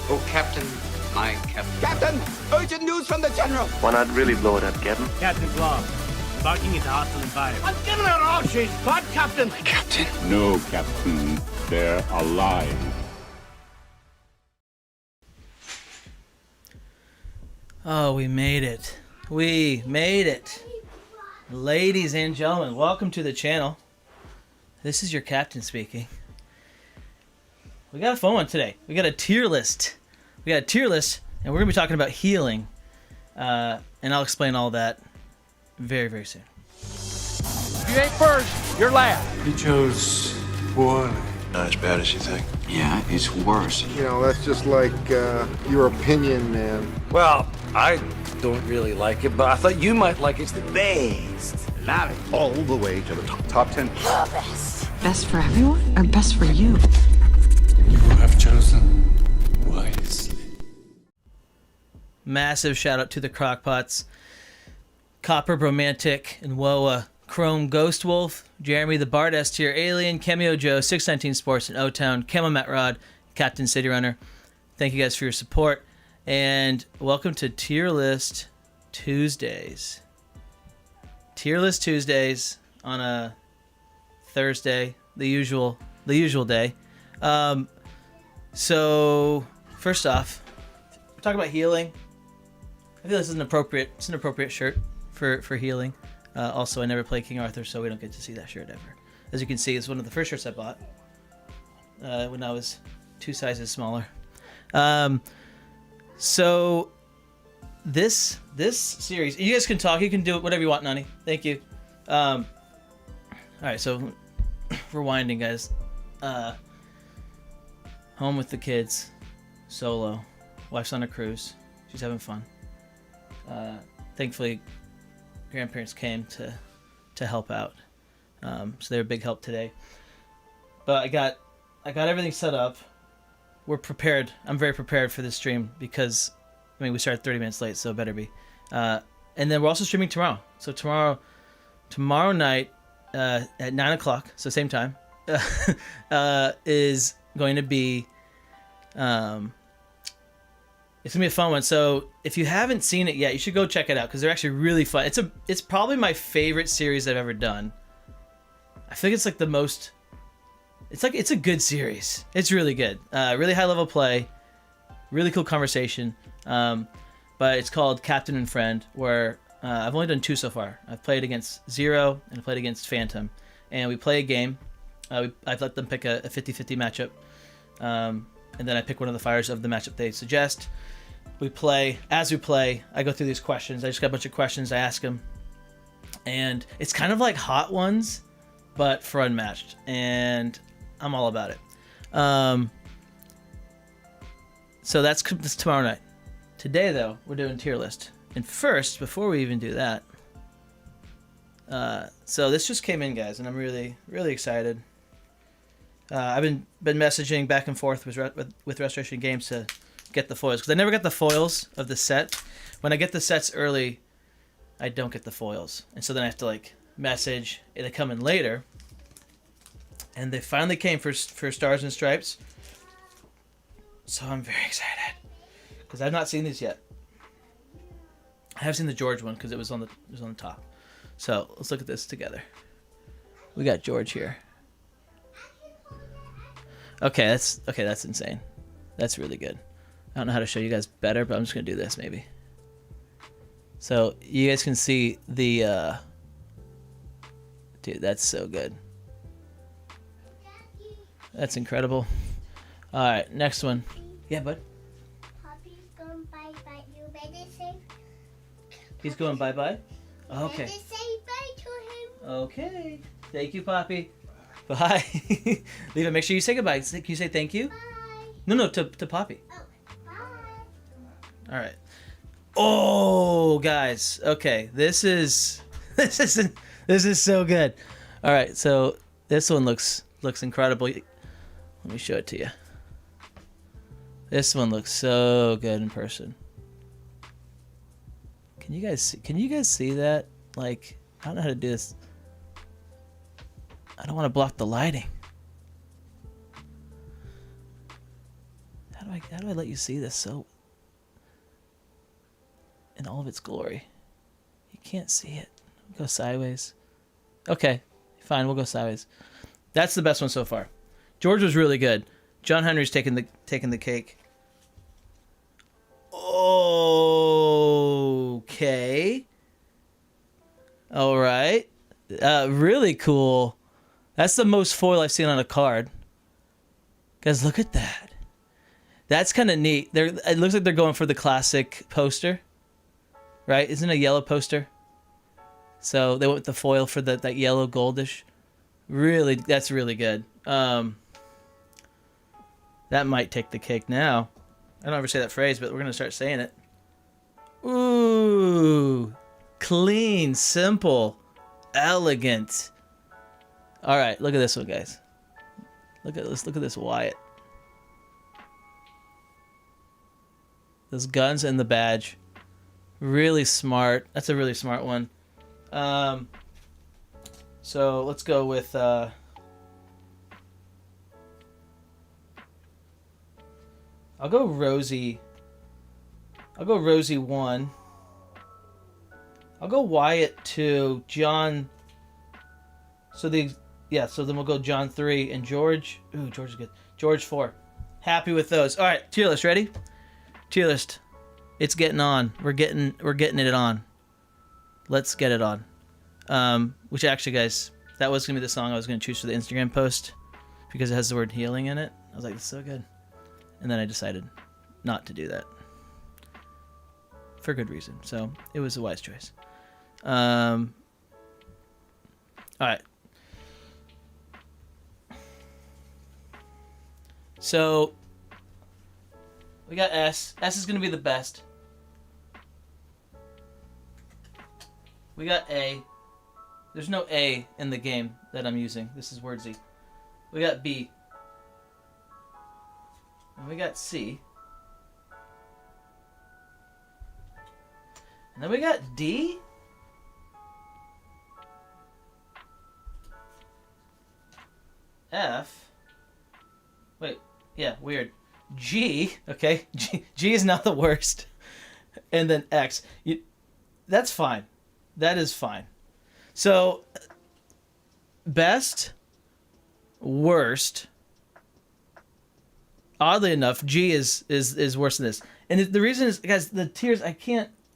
Oh, Captain, my Captain. Captain, urgent news from the General. Why not really blow it up, Captain? Captain Claw, embarking into hostile environment. I'm giving her all she's got, Captain. Captain. No, Captain. They're alive. Oh, we made it. We made it. Ladies and gentlemen, welcome to the channel. This is your captain speaking. We got a fun one today. We got a tier list. We got a tier list, and we're going to be talking about healing. And I'll explain all that very, very soon. If you ain't first, you're last. He chose poorly. Not as bad as you think. Yeah, it's worse. You know, that's just like your opinion, man. Well, I don't really like it, but I thought you might like it the best. Love it. All the way to the top 10. Best for everyone or best for you? You have chosen wisely. Massive shout out to the Crockpots, Copper Bromantic, and Woa, Chrome Ghost Wolf, Jeremy the Bard S Tier Alien, Cameo Joe, 619 Sports in O-Town, Camo Matt Rod, Captain CityRunner. Thank you guys for your support, and welcome to Tier List Tuesdays. Tier List Tuesdays on a Thursday, the usual day. So first off, we're talking about healing. I feel this is an appropriate shirt for healing. Also, I never played King Arthur, so we don't get to see that shirt ever. As you can see, it's one of the first shirts I bought when I was 2 sizes smaller. So this series, you guys can talk. You can do whatever you want, Nani. Thank you. All right, so rewinding, guys. Home with the kids, solo. Wife's on a cruise. She's having fun. Thankfully, grandparents came to help out, so they're a big help today. But I got everything set up. We're prepared. I'm very prepared for this stream because, I mean, we started 30 minutes late, so it better be. And then we're also streaming tomorrow. So tomorrow night at 9 o'clock, so same time, is going to be it's gonna be a fun one. So if you haven't seen it yet, you should go check it out because they're actually really fun. It's probably my favorite series I've ever done. I think it's like the most. It's a good series. It's really good. Really high level play, really cool conversation. But it's called Captain and Friend, where I've only done 2 so far. I've played against Zero and I played against Phantom, and we play a game. I've let them pick a 50-50 matchup, and then I pick one of the fighters of the matchup they suggest. We play. As we play, I go through these questions. I just got a bunch of questions. I ask them, and it's kind of like Hot Ones, but for Unmatched, and I'm all about it. So that's tomorrow night. Today, though, we're doing tier list. And first, before we even do that, so this just came in, guys, and I'm really, really excited. I've been messaging back and forth with Restoration Games to get the foils, because I never got the foils of the set. When I get the sets early, I don't get the foils, and so then I have to like message. They come in later, and they finally came for Stars and Stripes. So I'm very excited because I've not seen these yet. I have seen the George one because it was on the top. So let's look at this together. We got George here. Okay, that's insane. That's really good. I don't know how to show you guys better, but I'm just gonna do this maybe. So you guys can see the dude, that's so good. That's incredible. All right, next one. Yeah, bud. Poppy's going bye-bye. You better say... He's going bye-bye? Okay. Better say bye to him. Okay. Thank you, Poppy. Bye. Leave it. Make sure you say goodbye. Can you say thank you? Bye. No, to Poppy. Oh, bye. All right. Oh, guys. Okay, this is so good. All right, so this one looks incredible. Let me show it to you. This one looks so good in person. Can you guys see that? Like, I don't know how to do this. I don't want to block the lighting. How do I let you see this so in all of its glory? You can't see it. Go sideways. Okay, fine, we'll go sideways. That's the best one so far. George was really good. John Henry's taking the cake. Okay. All right. Really cool. That's the most foil I've seen on a card. Guys, look at that. That's kind of neat. It looks like they're going for the classic poster, right? Isn't it a yellow poster? So they went with the foil for that yellow goldish. Really, that's really good. That might take the cake now. I don't ever say that phrase, but we're gonna start saying it. Ooh, clean, simple, elegant. All right, look at this one, guys. Look at this Wyatt. Those guns and the badge. Really smart. That's a really smart one. So let's go with I'll go Rosie 1. I'll go Wyatt 2, John. So then we'll go John 3 and George. Ooh, George is good. George 4. Happy with those. All right, tier list ready? Tier list. It's getting on. We're getting it on. Let's get it on. Which actually, guys, that was gonna be the song I was gonna choose for the Instagram post because it has the word healing in it. I was like, it's so good. And then I decided not to do that for good reason. So it was a wise choice. All right. So we got S. S is going to be the best. We got A. There's no A in the game that I'm using. This is Wordsy. We got B. And we got C. And then we got D. F. Wait, yeah, weird. G, okay? G is not the worst. And then X. That's fine. That is fine. So, best, worst. Oddly enough, G is worse than this. And the reason is, guys, the tiers, I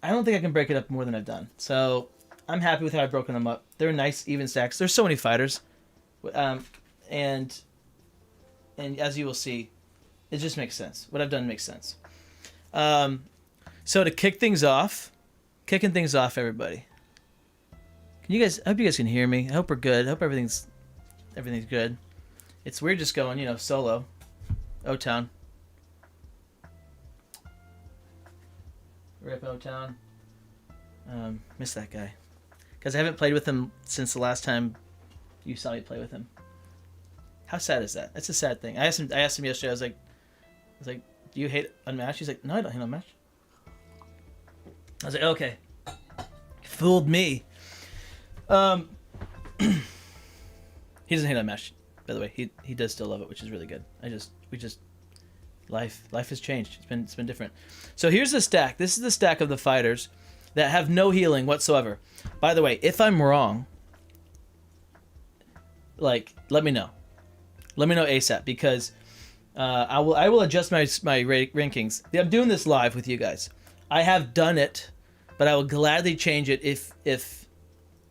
don't think I can break it up more than I've done. So, I'm happy with how I've broken them up. They're nice, even stacks. There's so many fighters. And as you will see, it just makes sense. What I've done makes sense. So to kick things off, everybody. I hope you guys can hear me. I hope we're good. I hope everything's good. It's weird just going, solo. O-Town. Rip O-Town. Miss that guy. Because I haven't played with him since the last time you saw me play with him. How sad is that? That's a sad thing. I asked him yesterday. I was like, do you hate Unmatched? He's like, no, I don't hate Unmatched. I was like, okay. Fooled me. He doesn't hate Unmatched, by the way. He does still love it, which is really good. Life has changed. It's been different. So here's the stack. This is the stack of the fighters that have no healing whatsoever. By the way, if I'm wrong, like, let me know. Let me know ASAP, because I will adjust my rankings. I'm doing this live with you guys. I have done it, but I will gladly change it if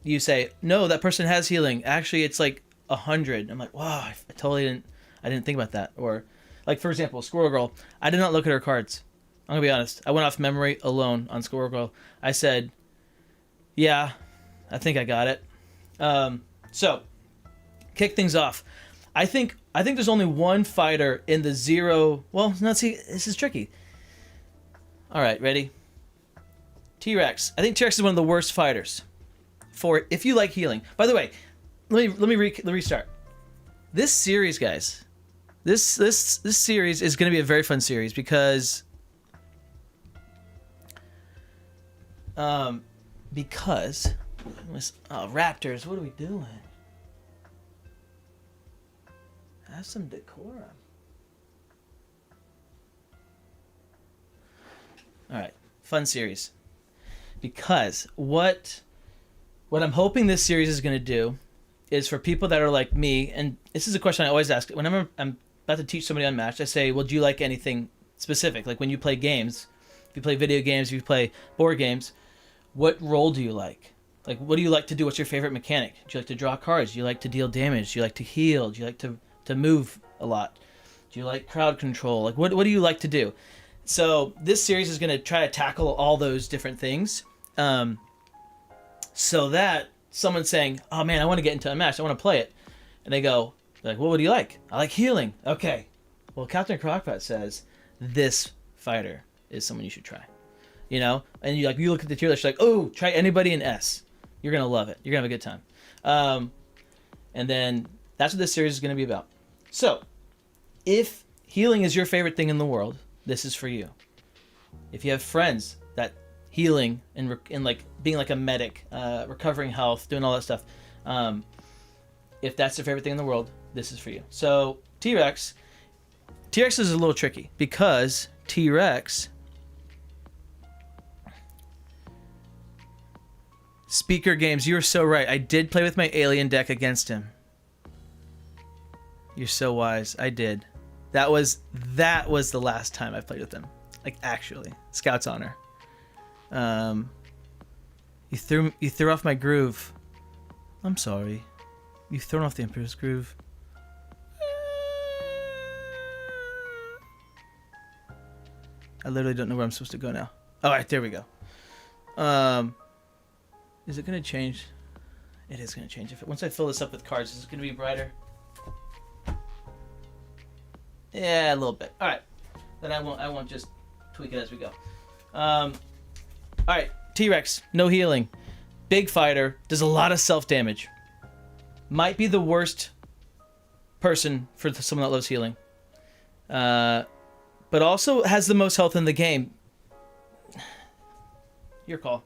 you say, no, that person has healing. Actually, it's like 100. I'm like, wow, I totally didn't think about that. Or, like, for example, Squirrel Girl, I did not look at her cards. I'm going to be honest. I went off memory alone on Squirrel Girl. I said, yeah, I think I got it. So, kick things off. I think there's only one fighter in the 0... Well, no, see, this is tricky. All right, ready? T-Rex. I think T-Rex is one of the worst fighters for if you like healing. By the way, let me restart. This series, guys, this series is going to be a very fun series because Raptors, what are we doing? Have some decorum. All right, fun series. Because what I'm hoping this series is going to do is for people that are like me, and this is a question I always ask. Whenever I'm about to teach somebody Unmatched, I say, well, do you like anything specific? Like when you play games, if you play video games, if you play board games, what role do you like? Like, what do you like to do? What's your favorite mechanic? Do you like to draw cards? Do you like to deal damage? Do you like to heal? Do you like to move a lot? Do you like crowd control? Like, what do you like to do? So this series is going to try to tackle all those different things, so that someone's saying, oh man, I want to get into Unmatched, I want to play it, and they go, like, well, what do you like? I like healing. Okay, well, Captain Crockpot says this fighter is someone you should try, you know. And you look at the tier list, you're like, oh, try anybody in S. You're gonna love it. You're gonna have a good time. And then that's what this series is gonna be about. So, if healing is your favorite thing in the world, this is for you. If you have friends that healing and like being like a medic, recovering health, doing all that stuff, if that's their favorite thing in the world, this is for you. So T-Rex is a little tricky because T-Rex Speaker Games, you're so right. I did play with my alien deck against him. You're so wise. I did. That was the last time I played with him. Like, actually. Scout's Honor. You threw off my groove. I'm sorry. You've thrown off the Emperor's groove. I literally don't know where I'm supposed to go now. All right, there we go. Is it gonna change? It is gonna change. Once I fill this up with cards, is it gonna be brighter? Yeah, a little bit. All right. Then I won't just tweak it as we go. All right. T-Rex, no healing. Big fighter, does a lot of self-damage. Might be the worst person for someone that loves healing. But also has the most health in the game. Your call.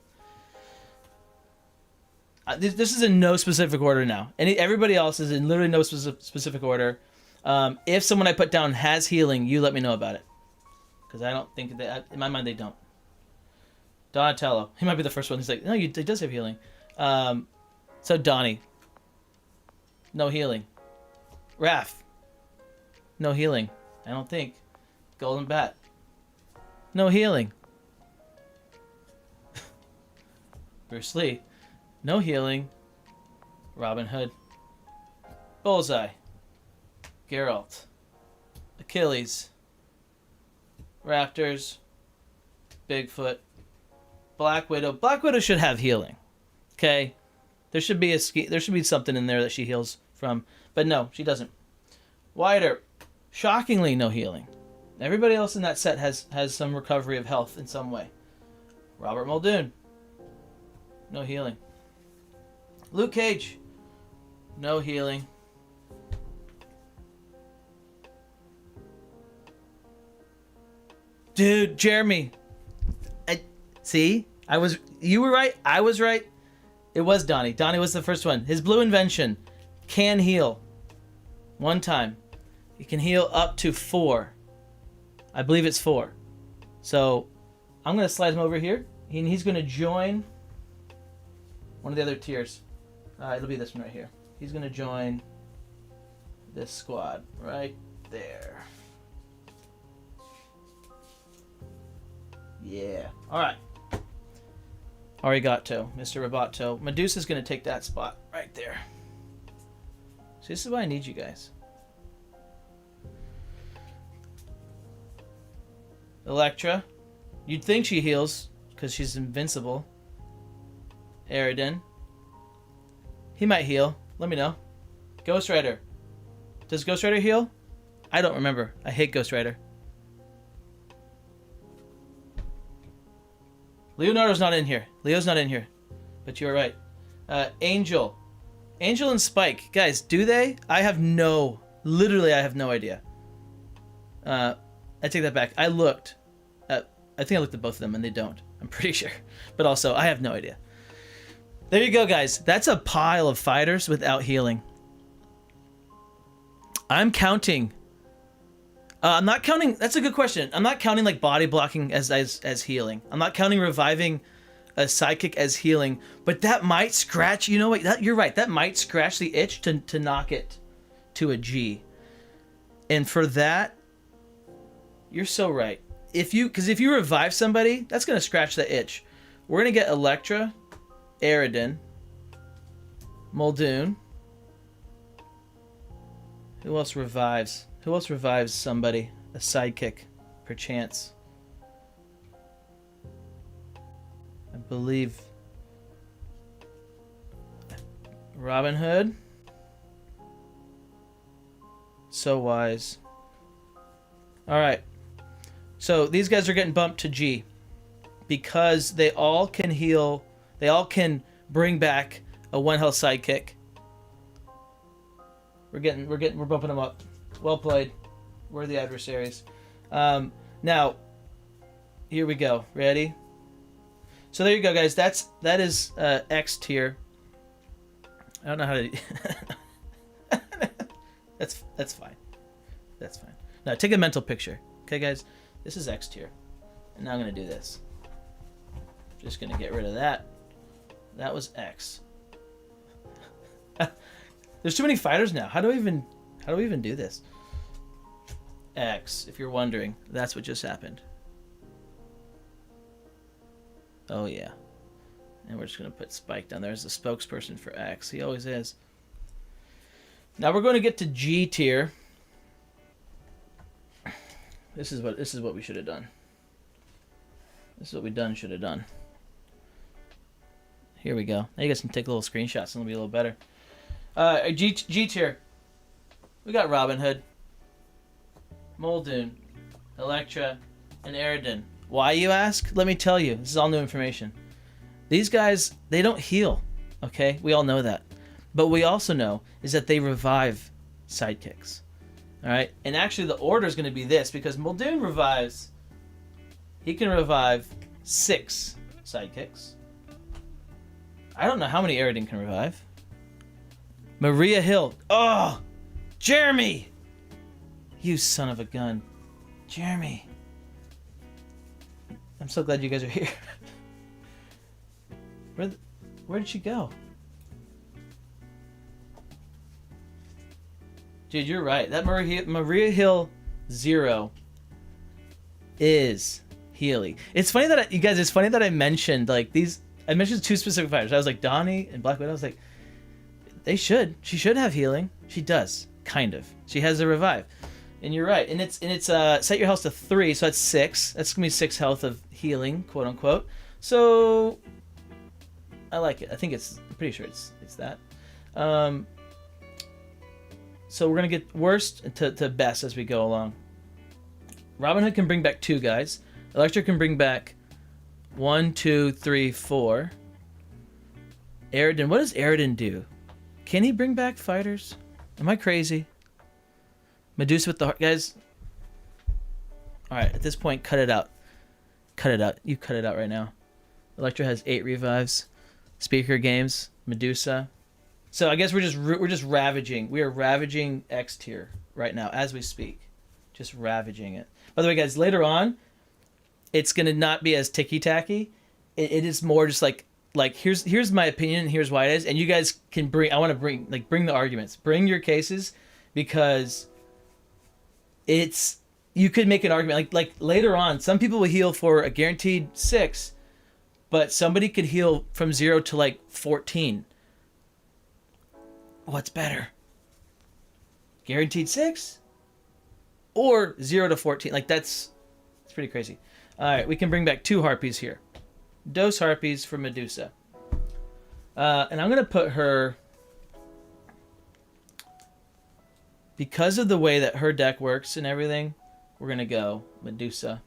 This is in no specific order now. Everybody else is in literally no specific order. If someone I put down has healing, you let me know about it. Because I don't think that, in my mind, they don't. Donatello, he might be the first one. He's like, no, he does have healing. So Donnie, no healing. Raph, no healing. I don't think. Golden Bat, no healing. Bruce Lee, no healing. Robin Hood, Bullseye, Geralt, Achilles, Raptors, Bigfoot, Black Widow. Black Widow should have healing. Okay, there should be something in there that she heals from, but no, she doesn't. Wyatt Earp, shockingly no healing. Everybody else in that set has some recovery of health in some way. Robert Muldoon, no healing. Luke Cage, no healing. Dude, Jeremy. You were right. I was right. It was Donnie. Donnie was the first one. His blue invention can heal. One time. He can heal up to 4. I believe it's 4. So I'm going to slide him over here. He's going to join one of the other tiers. It'll be this one right here. He's going to join this squad right there. Yeah. All right. Arigato, Mr. Roboto. Medusa's gonna take that spot right there. See, this is why I need you guys. Electra. You'd think she heals because she's invincible. Aridin. He might heal. Let me know. Ghost Rider. Does Ghost Rider heal? I don't remember. I hate Ghost Rider. Leonardo's not in here. Leo's not in here. But you were right. Angel. Angel and Spike. Guys, do they? I have no... Literally, I have no idea. I take that back. I looked. I think I looked at both of them, and they don't. I'm pretty sure. But also, I have no idea. There you go, guys. That's a pile of fighters without healing. I'm counting... I'm not counting... That's a good question. I'm not counting like body blocking as healing. I'm not counting reviving a sidekick as healing. But that might scratch... You know what? You're right. That might scratch the itch to knock it to a G. And for that, you're so right. Because if you revive somebody, that's going to scratch the itch. We're going to get Electra, Aridin, Muldoon. Who else revives? Who else revives somebody? A sidekick, perchance. I believe Robin Hood. So wise. Alright. So these guys are getting bumped to G. Because they all can heal. They all can bring back a 1 health sidekick. We're bumping them up. Well played. We're the adversaries. Now, here we go. Ready? So there you go, guys. That is X tier. I don't know how to. That's fine. That's fine. Now take a mental picture. Okay, guys. This is X tier, and now I'm gonna do this. Just gonna get rid of that. That was X. There's too many fighters now. How do we even do this? X, if you're wondering, that's what just happened. Oh yeah. And we're just gonna put Spike down there as the spokesperson for X. He always is. Now we're going to get to G tier. This is what we should have done. This is what we should have done. Here we go. Now you guys can take little screenshots and it'll be a little better. G tier. We got Robin Hood, Muldoon, Electra, and Aridin. Why, you ask? Let me tell you. This is all new information. These guys, they don't heal. Okay? We all know that. But we also know is that they revive sidekicks. Alright? And actually the order is going to be this, because Muldoon revives... He can revive 6 sidekicks. I don't know how many Aridin can revive. Maria Hill. Oh! Jeremy! You son of a gun. Jeremy. I'm so glad you guys are here. Where did she go? Dude, you're right. That Maria Hill 0 is Healy. It's funny that you guys. It's funny that I mentioned like these. I mentioned 2 specific fighters. I was like Donnie and Black Widow. I was like, they should. She should have healing. She does, kind of. She has a revive, and you're right. And it's set your health to 3, so that's 6. That's gonna be 6 health of healing, quote unquote. So I like it. I think I'm pretty sure it's that. So we're gonna get worst to best as we go along. Robin Hood can bring back 2 guys. Electra can bring back 1, 2, 3, 4. Aridin, what does Aridin do? Can he bring back fighters? Am I crazy? Medusa with the heart, guys. All right, at this point, cut it out. Cut it out. You cut it out right now. Electra has 8 revives. Speaker Games, Medusa. So I guess we're just ravaging. We are ravaging X tier right now as we speak. Just ravaging it. By the way, guys, later on, it's gonna not be as ticky tacky. It is more just like here's my opinion and here's why it is. And you guys can bring. I want to bring the arguments. Bring your cases, because you could make an argument like later on, some people will heal for a guaranteed 6, but somebody could heal from 0 to like 14. What's better? Guaranteed 6 or 0 to 14? Like it's pretty crazy. All right, we can bring back 2 harpies here. Dose harpies for Medusa. And I'm going to put her, because of the way that her deck works and everything, we're going to go Medusa.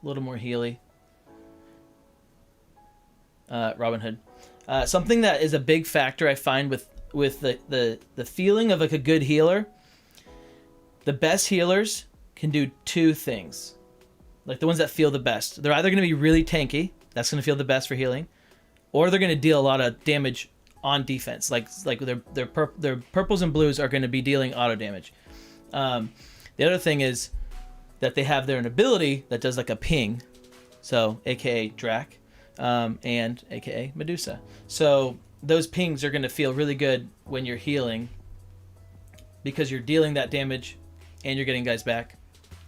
A little more Healy. Robin Hood. Something that is a big factor I find with the feeling of like a good healer. The best healers can do 2 things. Like the ones that feel the best. They're either going to be really tanky. That's going to feel the best for healing. Or they're going to deal a lot of damage on defense. Like their purples and blues are going to be dealing auto damage. The other thing is that they have their ability that does like a ping. So aka Drac. And aka Medusa. So those pings are going to feel really good when you're healing, because you're dealing that damage and you're getting guys back.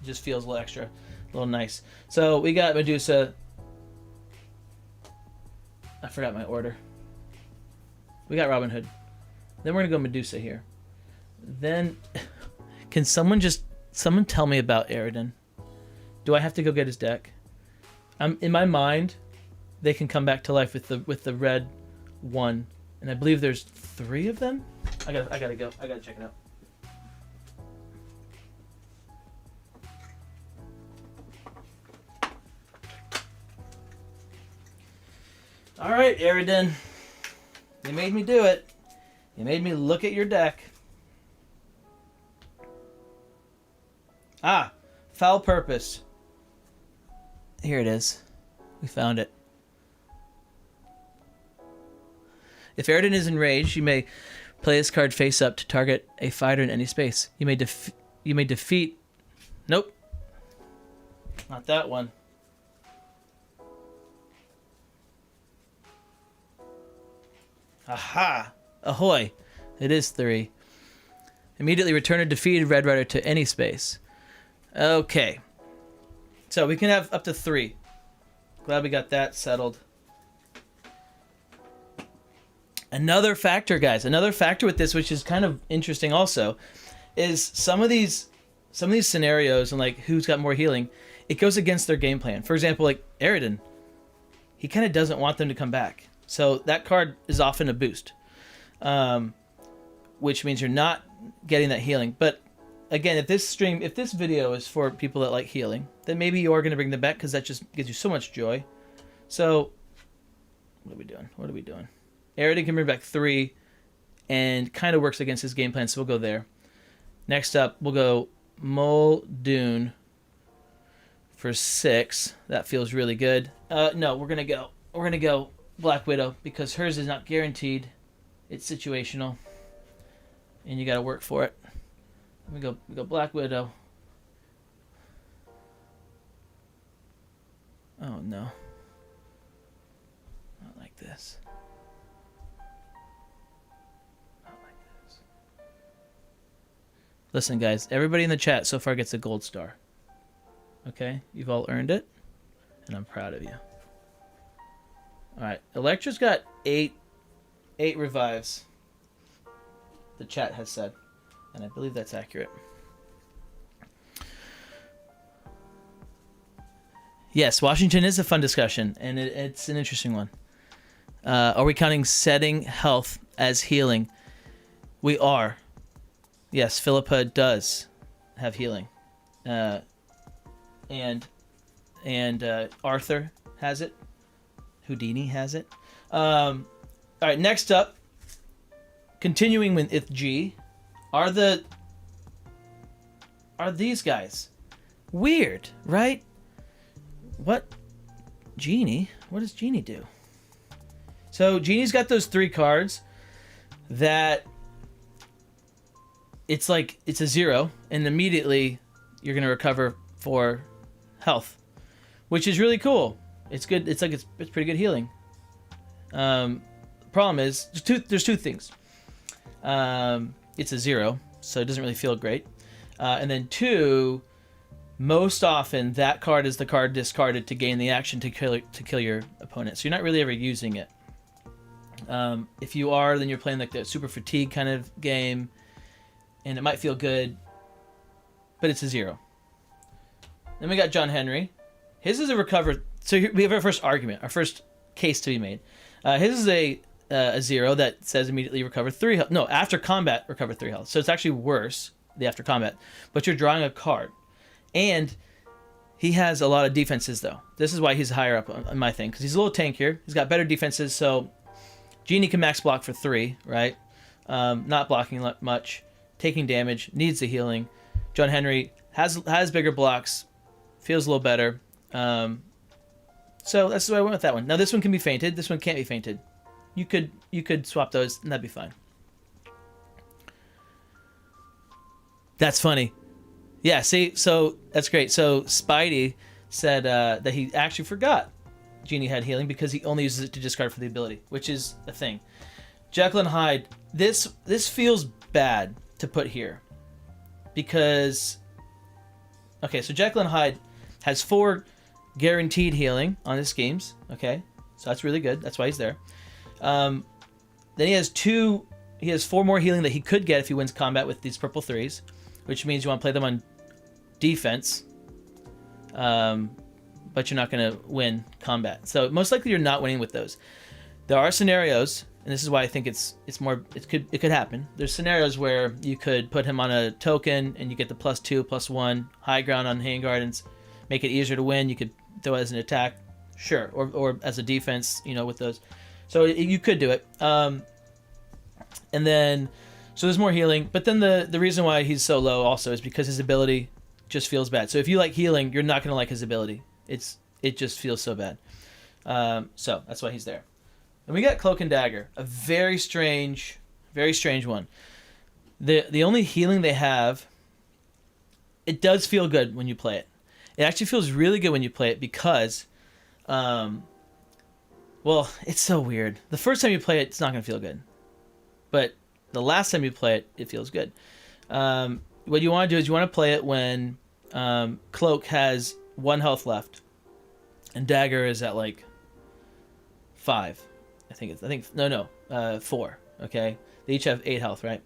It just feels a little extra, a little nice. So we got Medusa. I forgot my order. We got Robin Hood. Then we're going to go Medusa here. Then can someone tell me about Aridin? Do I have to go get his deck? In my mind, they can come back to life with the red 1, and I believe there's 3 of them. I gotta go. I gotta check it out. All right, Aridin, you made me do it. You made me look at your deck. Foul Purpose. Here it is. We found it. If Aridin is enraged, you may play this card face up to target a fighter in any space. You may defeat. Nope. Not that one. Aha! Ahoy! It is 3. Immediately return a defeated Red Rider to any space. Okay. So we can have up to 3. Glad we got that settled. Another factor, guys. Another factor with this, which is kind of interesting also, is some of these scenarios and like who's got more healing, it goes against their game plan. For example, like Aridin, he kind of doesn't want them to come back. So that card is often a boost, which means you're not getting that healing. But again, if this video is for people that like healing, then maybe you are going to bring them back, because that just gives you so much joy. So what are we doing? Aridin can bring back 3 and kind of works against his game plan, so we'll go there. Next up, we'll go Muldoon for 6. That feels really good. No, we're going to go Black Widow, because hers is not guaranteed. It's situational, and you got to work for it. We go Black Widow. Oh no. Not like this. Listen, guys, everybody in the chat so far gets a gold star. Okay? You've all earned it, and I'm proud of you. Alright, Electra's got 8 revives, the chat has said, and I believe that's accurate. Yes, Washington is a fun discussion, and it's an interesting one. Are we counting setting health as healing? We are. Yes, Philippa does have healing. And Arthur has it. Houdini has it. All right, next up, continuing with G, are these guys. Weird, right? What? Genie? What does Genie do? So Genie's got those 3 cards that it's like it's a 0, and immediately you're gonna recover for health, which is really cool. It's good. It's pretty good healing. Problem is there's two things. It's a 0, so it doesn't really feel great. And then 2, most often that card is the card discarded to gain the action to kill your opponent. So you're not really ever using it. If you are, then you're playing like the super fatigue kind of game, and it might feel good, but it's a 0. Then we got John Henry. His is a recover. So here we have our first argument, our first case to be made. His is a 0 that says immediately recover 3 health. No, after combat, recover 3 health. So it's actually worse, the after combat. But you're drawing a card. And he has a lot of defenses, though. This is why he's higher up on my thing, because he's a little tankier. He's got better defenses, so Genie can max block for 3, right? Not blocking much, taking damage, needs the healing. John Henry has bigger blocks, feels a little better. So that's why I went with that one. Now this one can be fainted. This one can't be fainted. You could swap those, and that'd be fine. That's funny. Yeah, see, so that's great. So Spidey said that he actually forgot Genie had healing because he only uses it to discard for the ability, which is a thing. Jekyll and Hyde, this feels bad to put here because, okay, so Jekyll and Hyde has 4 guaranteed healing on his schemes, okay, so that's really good. That's why he's there. Then he has 4 more healing that he could get if he wins combat with these purple 3s, which means you want to play them on defense, but you're not going to win combat. So most likely you're not winning with those. There are scenarios, and this is why I think it could happen. There's scenarios where you could put him on a token and you get the +2, +1 high ground on Hand Gardens, make it easier to win. You could throw it as an attack, sure, or as a defense, with those. So you could do it. And then, so there's more healing, but then the reason why he's so low also is because his ability just feels bad. So if you like healing, you're not going to like his ability. It just feels so bad. So that's why he's there. And we got Cloak and Dagger, a very strange one. The only healing they have, it does feel good when you play it. It actually feels really good when you play it because, well, it's so weird. The first time you play it, it's not going to feel good. But the last time you play it, it feels good. What you want to do is you want to play it when Cloak has 1 health left, and Dagger is at like 5. I think 4. Okay, they each have 8 health, right?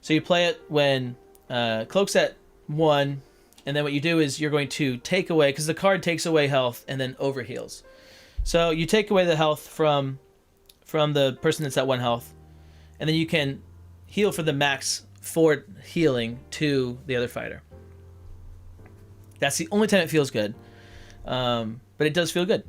So you play it when Cloak's at 1, and then what you do is you're going to take away, because the card takes away health and then overheals. So you take away the health from the person that's at 1 health, and then you can heal for the max 4 healing to the other fighter. That's the only time it feels good, but it does feel good.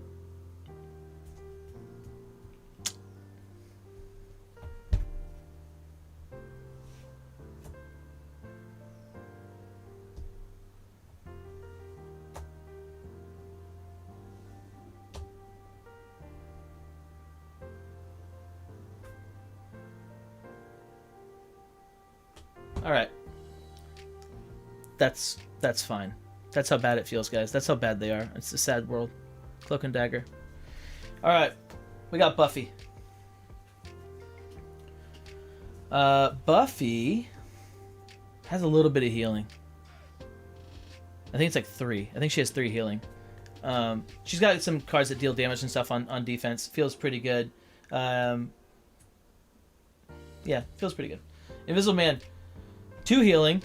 All right. That's fine. That's how bad it feels, guys. That's how bad they are. It's a sad world. Cloak and Dagger. All right. We got Buffy. Buffy has a little bit of healing. I think it's like 3. I think she has 3 healing. She's got some cards that deal damage and stuff on defense. Feels pretty good. Yeah, feels pretty good. Invisible Man. 2 healing.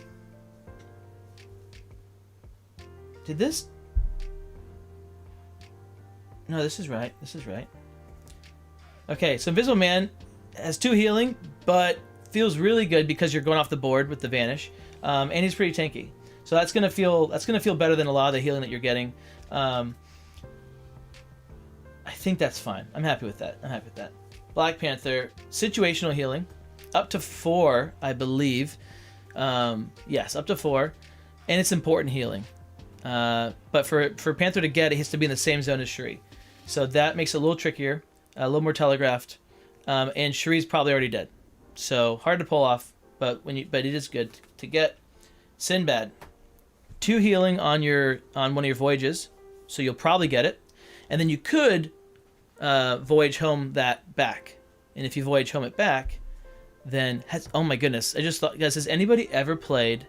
Did this? No, this is right. This is right. Okay, so Invisible Man has 2 healing, but feels really good because you're going off the board with the Vanish, and he's pretty tanky. So that's gonna feel better than a lot of the healing that you're getting. I think that's fine. I'm happy with that. Black Panther, situational healing, up to 4, I believe. Yes, up to 4, and it's important healing. But for Panther to get it, he has to be in the same zone as Shuri, so that makes it a little trickier, a little more telegraphed. And Shuri's probably already dead, so hard to pull off. But it is good to get. Sinbad, 2 healing on one of your voyages, so you'll probably get it, and then you could voyage home that back. And if you voyage home it back, then has... Oh my goodness. I just thought... Guys, has anybody ever played...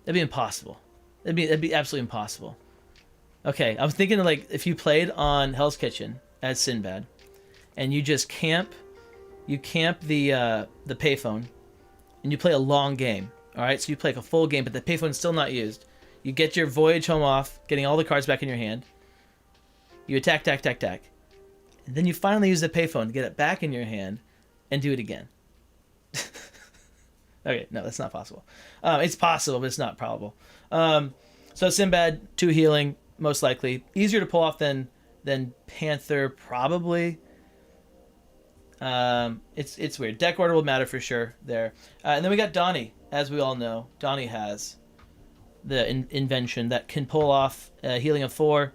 That'd be impossible. That'd be absolutely impossible. Okay, I was thinking of, like, if you played on Hell's Kitchen as Sinbad, and you just camp the payphone, and you play a long game. Alright, so you play like a full game, but the payphone's still not used. You get your voyage home off, getting all the cards back in your hand. You attack. And then you finally use the payphone to get it back in your hand and do it again. Okay, no, that's not possible. It's possible, but it's not probable. So Sinbad, 2 healing, most likely. Easier to pull off than Panther, probably. It's weird. Deck order will matter for sure there. And then we got Donnie, as we all know. Donnie has the invention that can pull off healing of 4.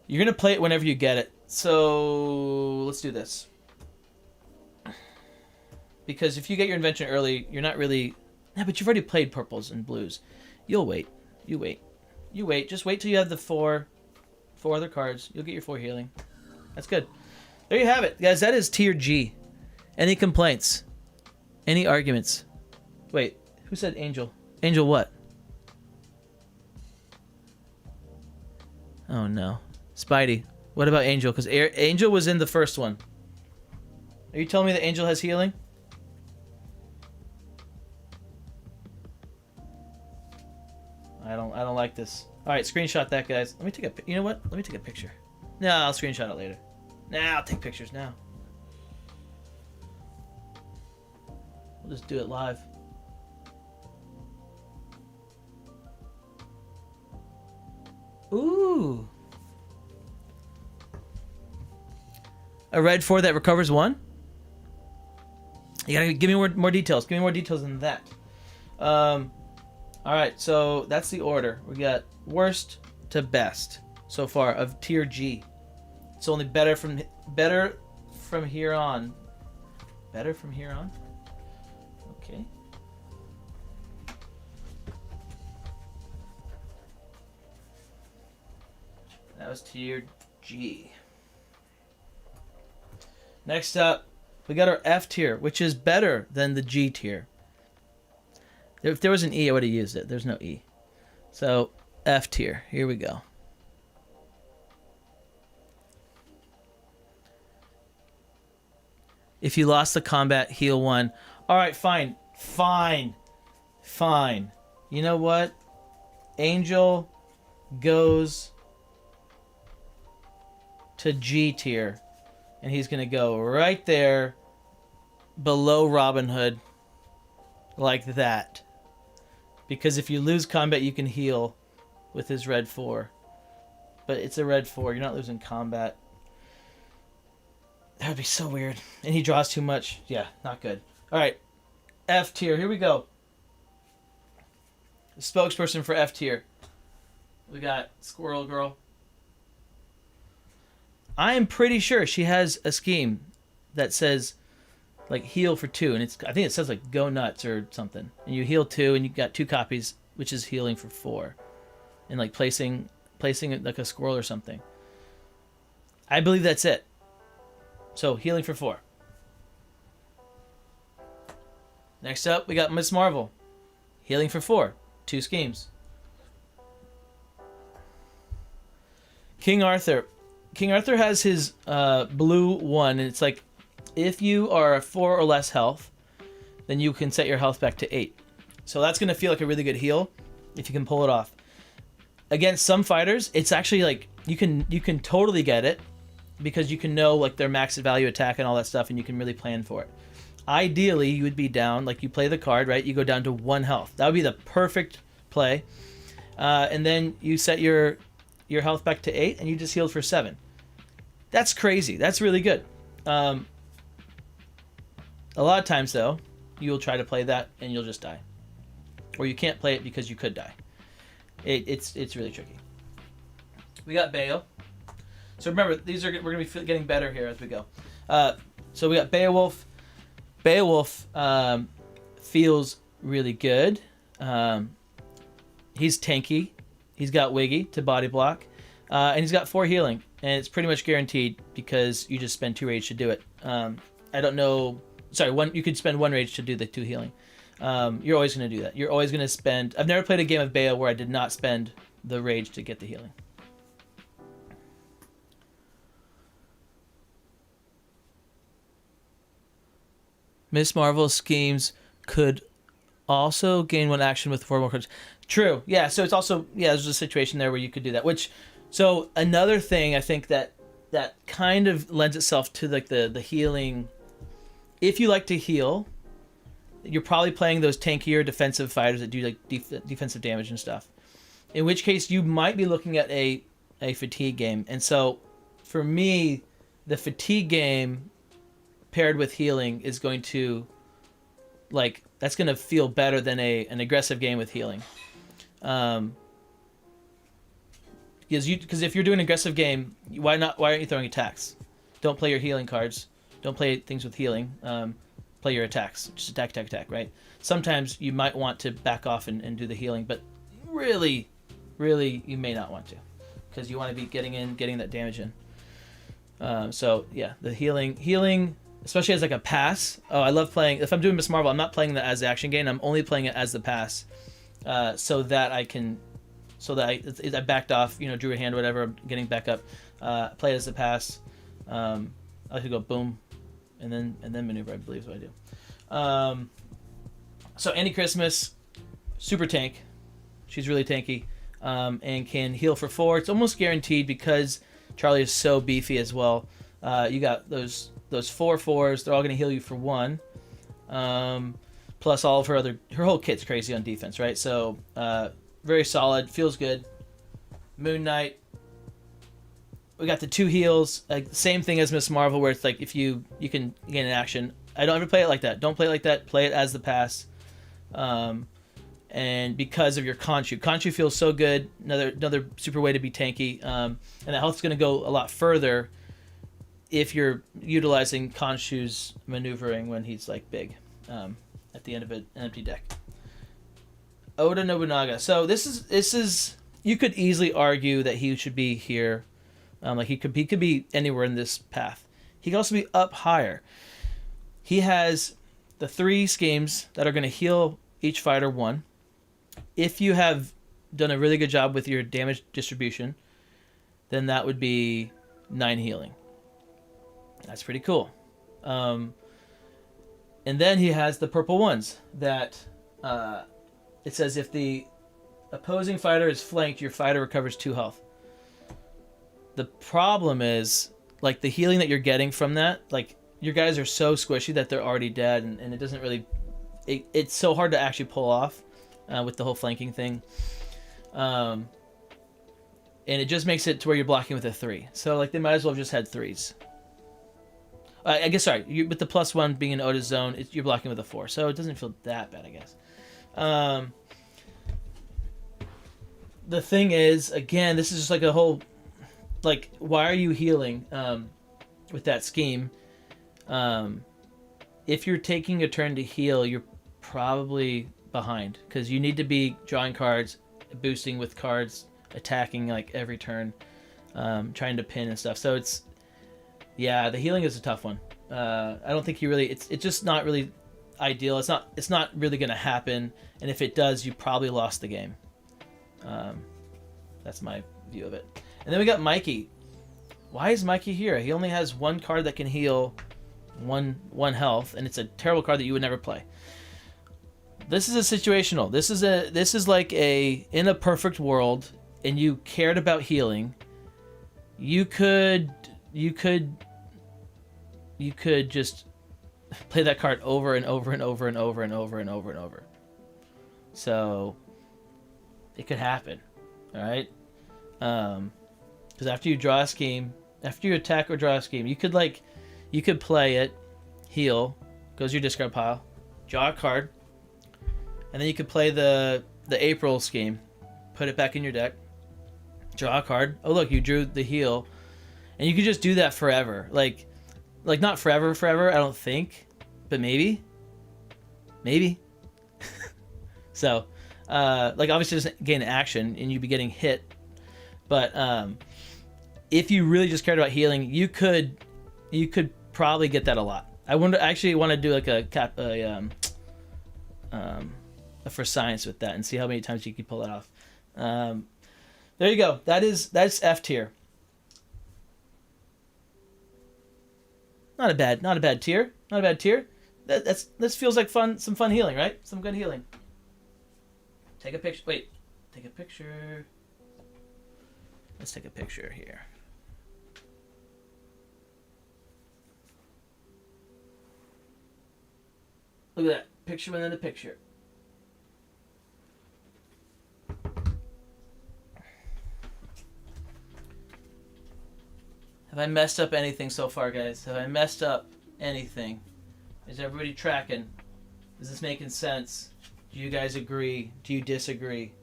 You're going to play it whenever you get it. So let's do this. Because if you get your invention early, you're not really... Yeah, but you've already played purples and blues. You'll wait. You wait. Just wait till you have the 4 other cards. You'll get your 4 healing. That's good. There you have it. Guys, that is tier G. Any complaints? Any arguments? Wait, who said Angel? Angel what? Oh no. Spidey. What about Angel? Because Angel was in the first one. Are you telling me that Angel has healing? I don't like this. All right, screenshot that, guys. Let me take a. You know what? Let me take a picture. No, I'll screenshot it later. Nah, I'll take pictures now. We'll just do it live. Ooh. A red 4 that recovers 1? You gotta give me more details. Give me more details than that. Alright, so that's the order. We got worst to best so far of tier G. It's only better from here on. Better from here on? Okay. That was tier G. Next up, we got our F tier, which is better than the G tier. If there was an E, I would have used it. There's no E. So, F tier. Here we go. If you lost the combat, heal 1. Alright, fine. Fine. You know what? Angel goes to G tier. And he's going to go right there below Robin Hood. Like that. Because if you lose combat, you can heal with his red 4. But it's a red 4. You're not losing combat. That would be so weird. And he draws too much. Yeah, not good. Alright. F tier. Here we go. The spokesperson for F tier. We got Squirrel Girl. I am pretty sure she has a scheme that says like heal for 2, and I think it says like go nuts or something. And you heal 2 and you got 2 copies, which is healing for 4. And like placing it like a squirrel or something. I believe that's it. So healing for 4. Next up, we got Miss Marvel. Healing for 4. 2 schemes. King Arthur. King Arthur has his blue 1, and it's like if you are 4 or less health, then you can set your health back to 8. So that's going to feel like a really good heal if you can pull it off. Against some fighters, it's actually like you can totally get it because you can know like their max value attack and all that stuff, and you can really plan for it. Ideally, you would be down, like you play the card, right? You go down to 1 health. That would be the perfect play. And then you set your health back to 8, and you just healed for 7. That's crazy. That's really good. A lot of times, though, you'll try to play that, and you'll just die. Or you can't play it because you could die. It's really tricky. We got Bayo. So remember, we're going to be getting better here as we go. So we got Beowulf. Beowulf feels really good. He's tanky. He's got Wiggy to body block. And he's got 4 healing. And it's pretty much guaranteed because you just spend 2 rage to do it. I don't know. Sorry, you could spend 1 rage to do the 2 healing. You're always going to do that. You're always going to spend. I've never played a game of Bale where I did not spend the rage to get the healing. Miss Marvel schemes could also gain 1 action with 4 more cards. True. Yeah. So it's also there's a situation there where you could do that. So another thing I think that kind of lends itself to like the healing. If you like to heal, you're probably playing those tankier defensive fighters that do like defensive damage and stuff. In which case you might be looking at a fatigue game. And so for me, the fatigue game paired with healing is going to that's going to feel better than an aggressive game with healing. Because if you're doing an aggressive game, why aren't you throwing attacks? Don't play your healing cards. Don't play things with healing. Play your attacks. Just attack, right? Sometimes you might want to back off and do the healing, but really, you may not want to, because you want to be getting that damage in. So yeah, the healing, especially as like a pass. Oh, I love playing. If I'm doing Miss Marvel, I'm not playing that as the action game. I'm only playing it as the pass, so that I backed off, drew a hand, or whatever. I'm getting back up. Play it as the pass. I like to go boom, and then maneuver. I believe is what I do. So Annie Christmas, super tank. She's really tanky, and can heal for 4. It's almost guaranteed because Charlie is so beefy as well. You got those 4/4s. They're all going to heal you for 1. Plus all of her whole kit's crazy on defense, right? So very solid, feels good. Moon Knight. We got the 2 heals, like same thing as Miss Marvel, where it's like if you can gain an action. I don't ever play it like that. Don't play it like that. Play it as the pass. And because of your Khonshu feels so good. Another super way to be tanky. And the health's going to go a lot further if you're utilizing Khonshu's maneuvering when he's like big at the end of an empty deck. Oda Nobunaga. So this is you could easily argue that he should be here. Like he could be anywhere in this path. He could also be up higher. He has the 3 schemes that are going to heal each fighter 1. If you have done a really good job with your damage distribution, then that would be 9 healing. That's pretty cool. And then he has the purple ones that it says if the opposing fighter is flanked, your fighter recovers 2 health. The problem is, like, the healing that you're getting from that, like, your guys are so squishy that they're already dead, and it doesn't really... It's so hard to actually pull off with the whole flanking thing. And it just makes it to where you're blocking with a 3. So, like, they might as well have just had 3s. I guess, sorry, with the +1 being in Oda's zone, you're blocking with a 4. So it doesn't feel that bad, I guess. The thing is, again, this is just like a whole... Like, why are you healing with that scheme? If you're taking a turn to heal, you're probably behind, because you need to be drawing cards, boosting with cards, attacking like every turn, trying to pin and stuff. So it's, yeah, the healing is a tough one. I don't think you really, it's just not really ideal. It's not really going to happen, and if it does, you probably lost the game. That's my view of it. And then we got Mikey. Why is Mikey here? He only has 1 card that can heal one health, and it's a terrible card that you would never play. This is a situational. This is like in a perfect world, and you cared about healing. You could just play that card over and over and over and over and over and over and over. So it could happen. All right. Because after you draw a scheme, after you attack or draw a scheme, you could play it, heal, goes your discard pile, draw a card, and then you could play the April scheme, put it back in your deck, draw a card. Oh look, you drew the heal, and you could just do that forever. Like not forever, I don't think, but maybe. So, like obviously just gain action, and you'd be getting hit. But if you really just cared about healing, you could probably get that a lot. I actually want to do like a for science with that and see how many times you can pull it off. There you go. That's F tier. Not a bad tier. Not a bad tier. This feels like some fun healing, right? Some good healing. Take a picture. Wait. Take a picture. Let's take a picture here. Look at that. Picture within the picture. Have I messed up anything so far, guys? Have I messed up anything? Is everybody tracking? Is this making sense? Do you guys agree? Do you disagree?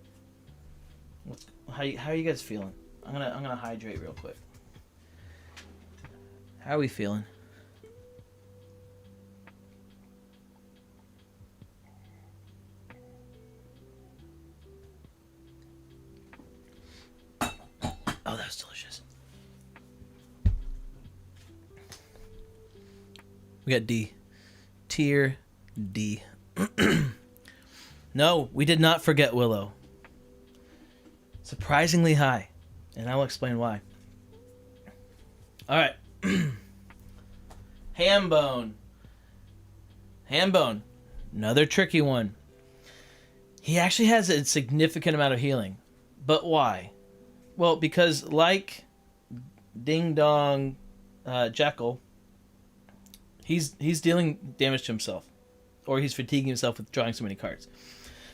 How are you guys feeling? I'm gonna hydrate real quick. How are we feeling? Oh, that was delicious. We got D. Tier D. No, we did not forget Willow. Surprisingly high. And I will explain why. Alright. Hambone. Hambone. Another tricky one. He actually has a significant amount of healing. But why? Well, because like Ding Dong Jekyll, he's dealing damage to himself. Or he's fatiguing himself with drawing so many cards.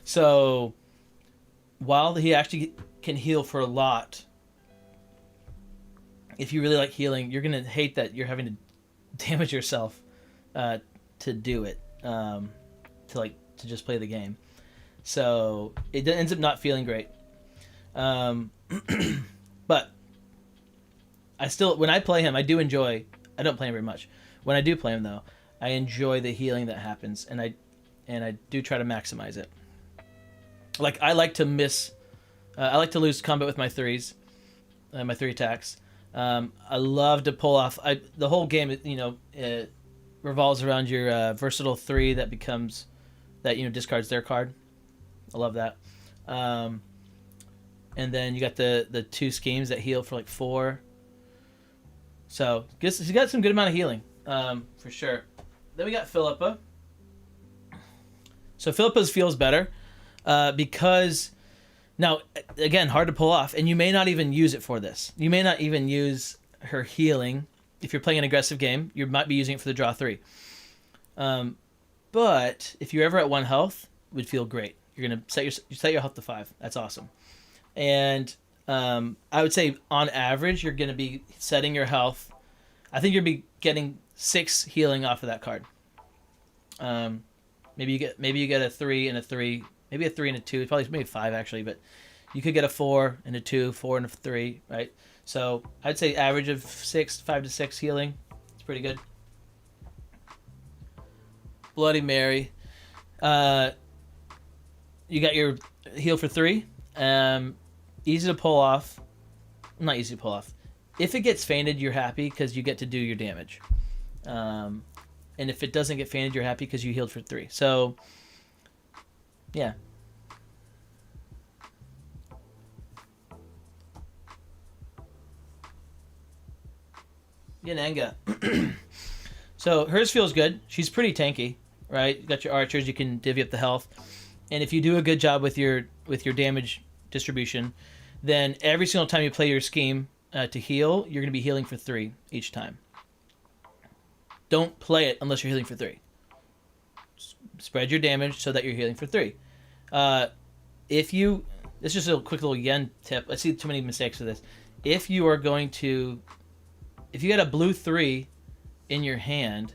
So, while he actually can heal for a lot, if you really like healing, you're going to hate that you're having to damage yourself to do it, to just play the game. So, it ends up not feeling great. But, I still, when I play him, I do enjoy, I don't play him very much. When I do play him, though, I enjoy the healing that happens, and I do try to maximize it. Like, I like to lose combat with my threes, my 3 attacks. I love to pull off. The whole game, it revolves around your versatile 3 that discards their card. I love that. And then you got the 2 schemes that heal for like 4. So he's got some good amount of healing, for sure. Then we got Philippa. So Philippa's feels better because, now, again, hard to pull off, and you may not even use it for this. You may not even use her healing. If you're playing an aggressive game, you might be using it for the draw 3. But if you're ever at 1 health, it would feel great. You're going to set your health to 5. That's awesome. And I would say, on average, you're going to be setting your health. I think you'll be getting 6 healing off of that card. Maybe you get a 3 and a 3, maybe a 3 and a 2. It's maybe 5 actually, but you could get a 4 and a 2, 4 and a 3, right? So I'd say average of 5 to 6 healing. It's pretty good. Bloody Mary. You got your heal for 3. Easy to pull off. Not easy to pull off. If it gets fainted, you're happy because you get to do your damage. And if it doesn't get fainted, you're happy because you healed for 3. So, yeah. Yananga. So hers feels good. She's pretty tanky, right? You got your archers, you can divvy up the health. And if you do a good job with your damage distribution, then every single time you play your scheme to heal, you're going to be healing for 3 each time. Don't play it unless you're healing for 3. Spread your damage so that you're healing for 3. This is just a quick little yen tip. I see too many mistakes with this. If you got a blue 3 in your hand,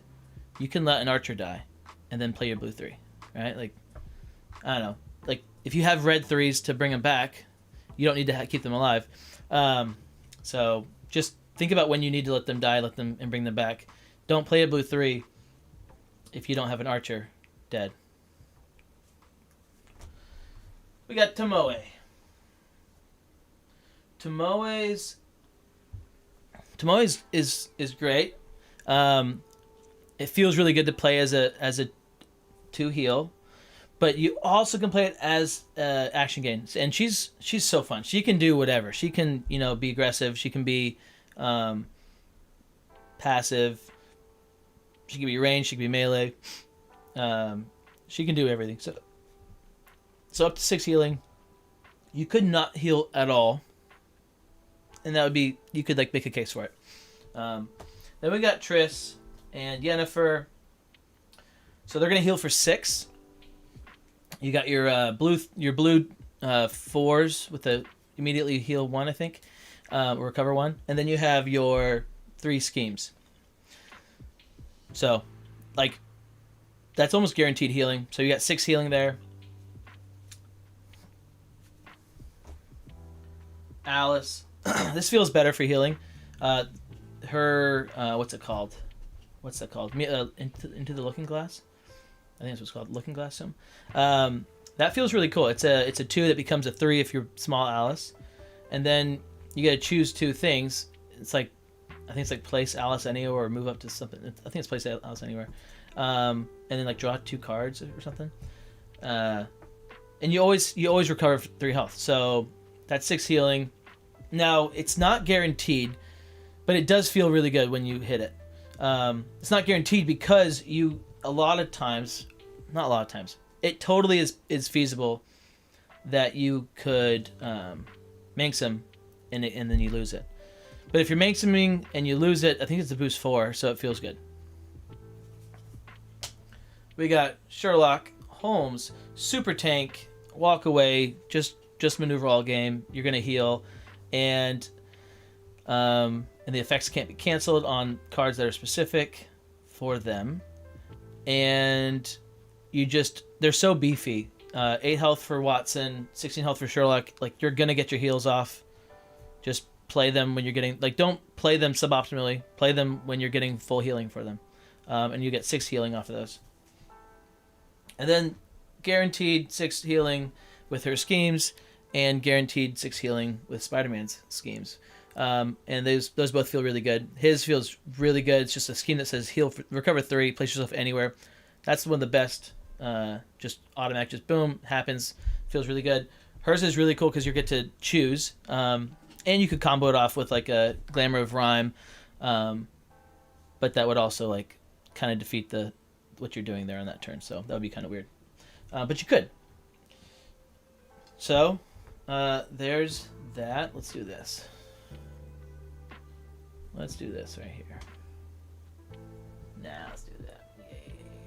you can let an archer die and then play your blue 3, right? Like, I don't know. Like, if you have red 3s to bring them back, you don't need to keep them alive. So just think about when you need to let them die, and bring them back. Don't play a blue 3 if you don't have an archer dead. We got Tomoe. Tomoe is great. it feels really good to play as a 2 heal, but you also can play it as action game. And she's so fun. She can do whatever. She can be aggressive. She can be passive. She can be ranged. She can be melee. She can do everything. So up to 6 healing. You could not heal at all, and that would be, you could like make a case for it. Then we got Triss and Yennefer. So they're gonna heal for 6. You got your blue 4s with the immediately heal 1, I think, or recover 1, and then you have your 3 schemes. So, like, that's almost guaranteed healing. So you got 6 healing there. Alice, this feels better for healing. Her what's it called? Into the Looking Glass. I think that's what's called, Looking Glass Sim. That feels really cool. It's a 2 that becomes a 3 if you're small Alice, and then you got to choose 2 things. It's like, I think it's like place Alice anywhere or move up to something. I think it's place Alice anywhere, and then like draw 2 cards or something. And you always recover 3 health. So that's 6 healing. Now it's not guaranteed, but it does feel really good when you hit it. It's not guaranteed because it totally is feasible that you could Manx him and then you lose it. But if you're Manx him and you lose it, I think it's a boost 4, so it feels good. We got Sherlock Holmes, super tank, walk away, just maneuver all game. You're gonna heal, and the effects can't be canceled on cards that are specific for them. And they're so beefy. 8 health for Watson, 16 health for Sherlock. Like, you're gonna get your heals off. Just play them when you're getting, like, don't play them suboptimally. Play them when you're getting full healing for them, and you get 6 healing off of those. And then guaranteed 6 healing with her schemes, and guaranteed 6 healing with Spider-Man's schemes. And those both feel really good. His feels really good. It's just a scheme that says recover 3, place yourself anywhere. That's one of the best. Just automatic, just boom, happens. Feels really good. Hers is really cool because you get to choose, and you could combo it off with like a Glamour of Rhyme, but that would also like kind of defeat what you're doing there on that turn. So that would be kind of weird, but you could. So there's that. Let's do this. Let's do this right here. Let's do that.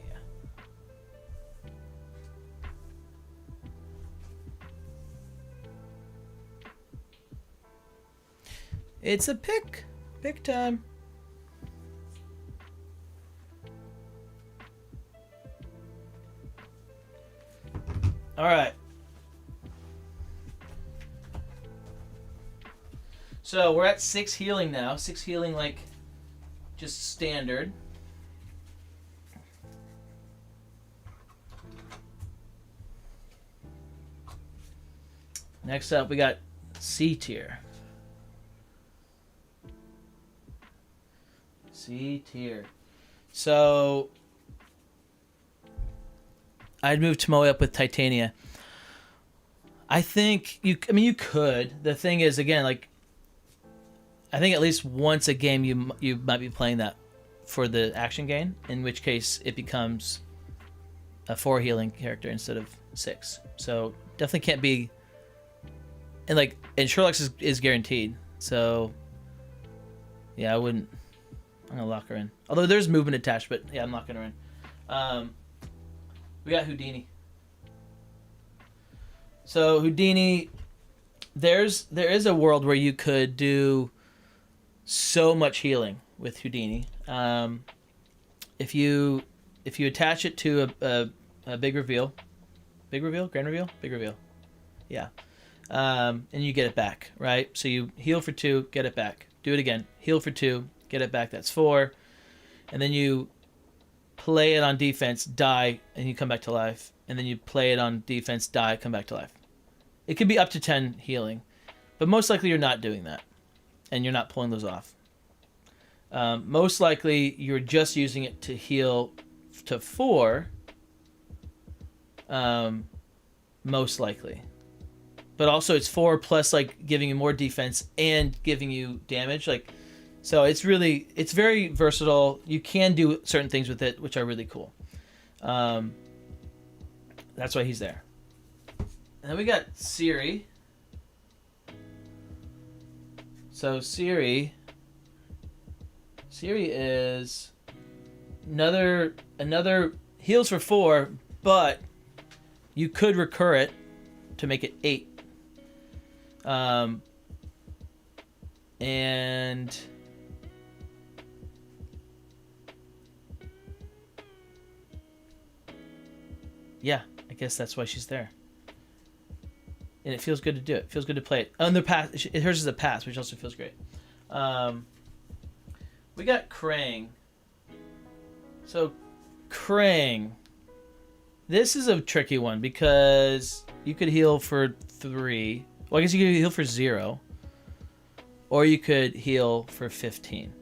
Yeah. It's a pick time. All right. So we're at 6 healing now. 6 healing, like, just standard. Next up, we got C tier. C tier. So I'd move Tomoe up with Titania. I think you could. The thing is, again, like, I think at least once a game you might be playing that for the action gain, in which case it becomes a 4 healing character instead of 6. So definitely can't be. And Sherlock's is guaranteed. So yeah, I'm gonna lock her in. Although there's movement attached, but yeah, I'm locking her in. We got Houdini. So Houdini, there is a world where you could do so much healing with Houdini. If you attach it to a big reveal, grand reveal, big reveal, yeah, and you get it back, right? So you heal for 2, get it back. Do it again, heal for 2, get it back. That's 4, and then you play it on defense, die, and you come back to life. And then you play it on defense, die, come back to life. It could be up to 10 healing, but most likely you're not doing that, and you're not pulling those off. Most likely, you're just using it to heal to 4. Most likely. But also, it's 4 plus, like, giving you more defense and giving you damage. Like, so it's very versatile. You can do certain things with it, which are really cool. That's why he's there. And then we got Siri. So Siri is another heals for 4, but you could recur it to make it 8. And yeah, I guess that's why she's there. And it feels good to do it. It feels good to play it. On the pass, hers is a pass, which also feels great. We got Krang. So, Krang. This is a tricky one because you could heal for 3. Well, I guess you could heal for 0. Or you could heal for 15.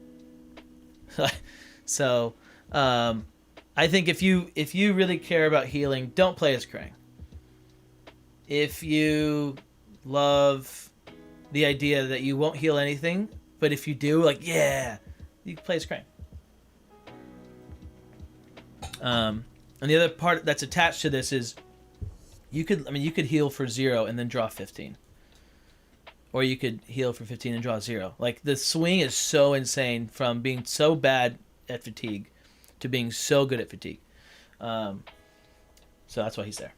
So, I think if you really care about healing, don't play as Krang. If you love the idea that you won't heal anything, but if you do, like, yeah, you can play as Krang. And the other part that's attached to this is you could heal for 0 and then draw 15. Or you could heal for 15 and draw 0. Like, the swing is so insane from being so bad at fatigue to being so good at fatigue. So that's why he's there.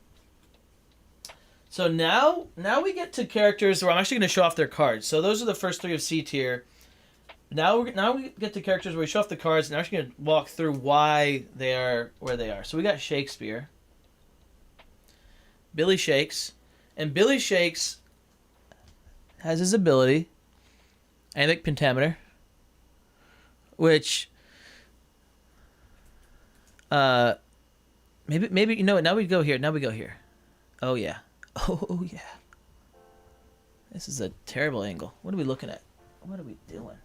So now we get to characters where I'm actually going to show off their cards. So those are the first 3 of C tier. Now we get to characters where we show off the cards, and I'm actually going to walk through why they are where they are. So we got Shakespeare. Billy Shakes. And Billy Shakes has his ability, Iambic Pentameter, which maybe you know what, now we go here. Oh yeah. Oh yeah. This is a terrible angle. What are we looking at? What are we doing?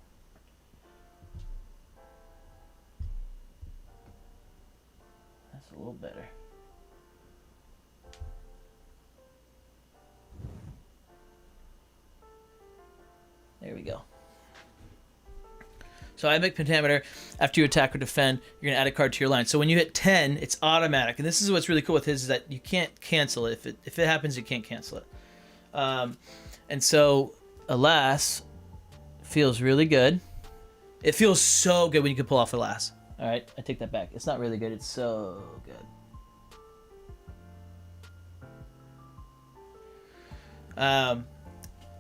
That's a little better. There we go. So Iambic Pentameter, after you attack or defend, you're going to add a card to your line. So when you hit 10, it's automatic. And this is what's really cool with his, is that you can't cancel it. If it happens, you can't cancel it. And so, alas, feels really good. It feels so good when you can pull off Alas. All right, I take that back. It's not really good. It's so good.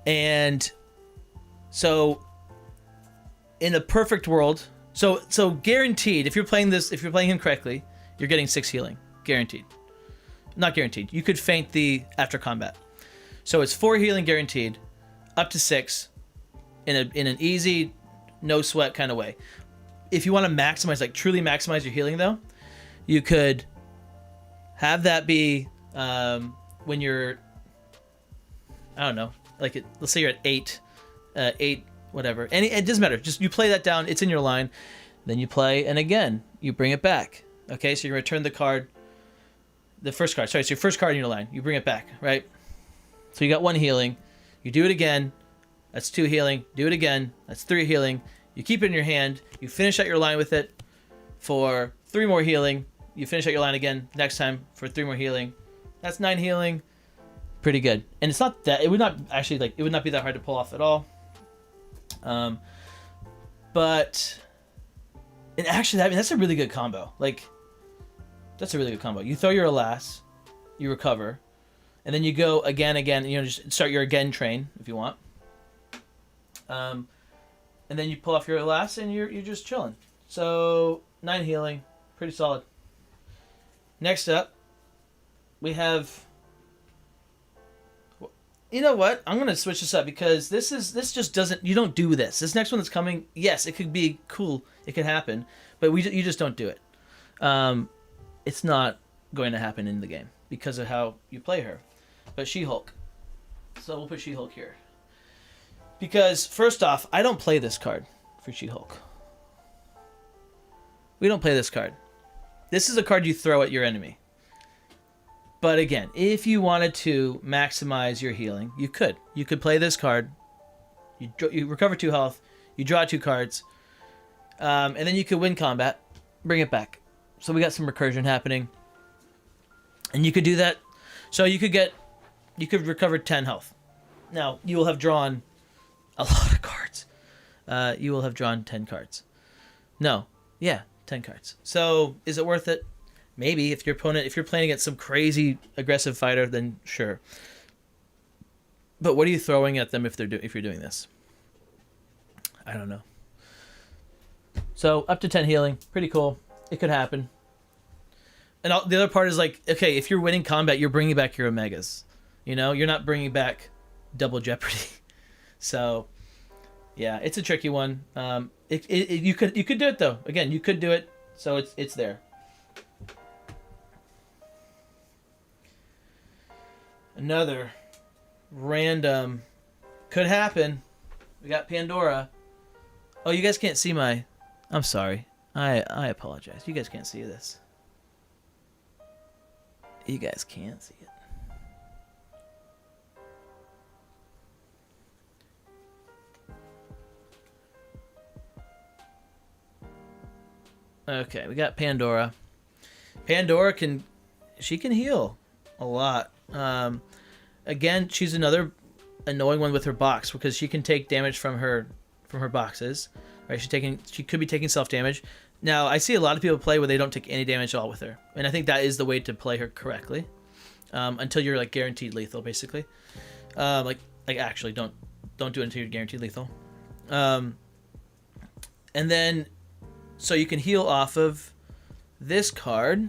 And so in a perfect world, so guaranteed, if you're playing him correctly, you're getting 6 healing, guaranteed. Not guaranteed. You could feint the after combat. So it's 4 healing guaranteed, up to 6, in an easy, no sweat kind of way. If you want to maximize, like truly maximize your healing though, you could have that be when you're, I don't know, like let's say you're at 8, whatever. And it doesn't matter. Just you play that down. It's in your line. Then you play, and again you bring it back. Okay, so you return the card, the first card. Sorry, it's your first card in your line. You bring it back, right? So you got 1 healing. You do it again. That's 2 healing. Do it again. That's 3 healing. You keep it in your hand. You finish out your line with it for 3 more healing. You finish out your line again next time for 3 more healing. That's 9 healing. Pretty good. And it's not that, it would not be that hard to pull off at all. But, and actually, I mean, that's a really good combo. Like, that's a really good combo. You throw your Alas, you recover, and then you go again, you know, just start your again train if you want. And then you pull off your Alas and you're just chilling. So 9 healing, pretty solid. Next up, we have. You know what? I'm gonna switch this up because this just doesn't. You don't do this. This next one that's coming. Yes, it could be cool. It could happen, but you just don't do it. It's not going to happen in the game because of how you play her. But She-Hulk. So we'll put She-Hulk here. Because, first off, I don't play this card for She-Hulk. We don't play this card. This is a card you throw at your enemy. But again, if you wanted to maximize your healing, you could. You could play this card. You recover 2 health. You draw 2 cards. And then you could win combat. Bring it back. So we got some recursion happening. And you could do that. So you could recover 10 health. Now, you will have drawn a lot of cards. You will have drawn 10 cards. No. Yeah, 10 cards. So, is it worth it? Maybe. If you're playing against some crazy aggressive fighter, then sure. But what are you throwing at them if you're doing this? I don't know. So, up to 10 healing. Pretty cool. It could happen. And the other part is like, okay, if you're winning combat, you're bringing back your Omegas. You know, you're not bringing back double jeopardy. So, yeah, it's a tricky one. You could do it though. Again, you could do it. So it's there. Another random could happen. We got Pandora. Oh, you guys can't see my. I'm sorry. I apologize. You guys can't see this. You guys can't see it. Okay, we got Pandora. Pandora can heal a lot. Again, she's another annoying one with her box because she can take damage from her boxes. Right? She could be taking self damage. Now, I see a lot of people play where they don't take any damage at all with her, and I think that is the way to play her correctly. Until you're like guaranteed lethal, basically. Like actually, don't do it until you're guaranteed lethal. And then, so you can heal off of this card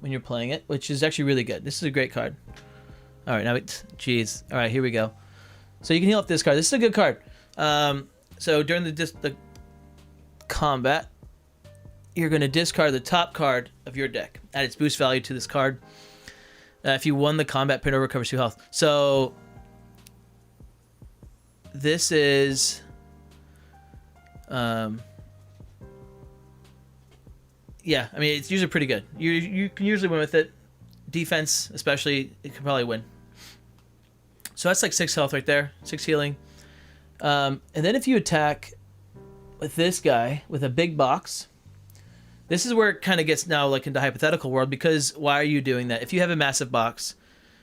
when you're playing it, which is actually really good. This is a great card. All right, now jeez. All right, here we go. So you can heal off this card. This is a good card. So during the combat, you're going to discard the top card of your deck. Add its boost value to this card. If you won the combat, Pandora recovers 2 health. So this is yeah, I mean, it's usually pretty good. You can usually win with it. Defense, especially, it can probably win. So that's like 6 health right there, 6 healing. And then if you attack with this guy with a big box, this is where it kind of gets now like into hypothetical world, because why are you doing that? If you have a massive box,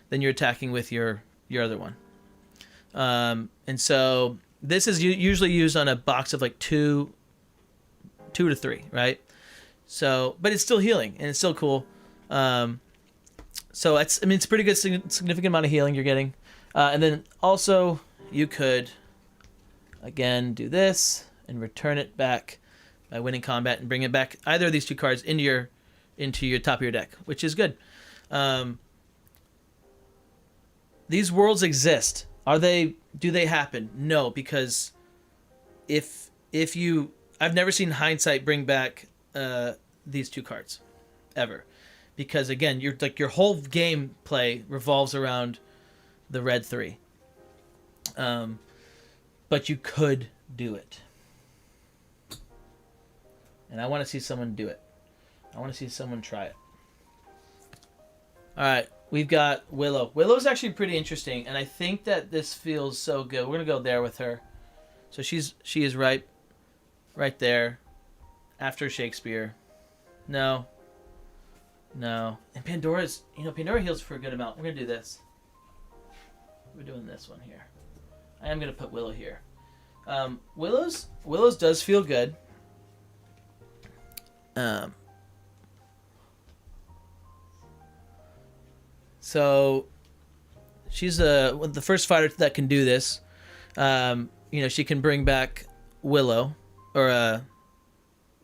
then you're attacking with your other one. And so this is usually used on a box of like 2 to 3, right? So, but it's still healing and it's still cool. So it's a pretty good significant amount of healing you're getting. And then also you could again do this and return it back by winning combat and bring it back, either of these 2 cards into your top of your deck, which is good. These worlds exist. Do they happen? No, because if you, I've never seen Hindsight bring back these 2 cards ever, because again, your whole gameplay revolves around the red 3. But you could do it. And I want to see someone do it. I want to see someone try it. All right, we've got Willow. Willow's actually pretty interesting, and I think that this feels so good. We're gonna go there with her. So she is right there, after Shakespeare. No. And Pandora heals for a good amount. We're gonna do this. We're doing this one here. I am gonna put Willow here. Willow's does feel good. So she's the first fighter that can do this. She can bring back Willow, or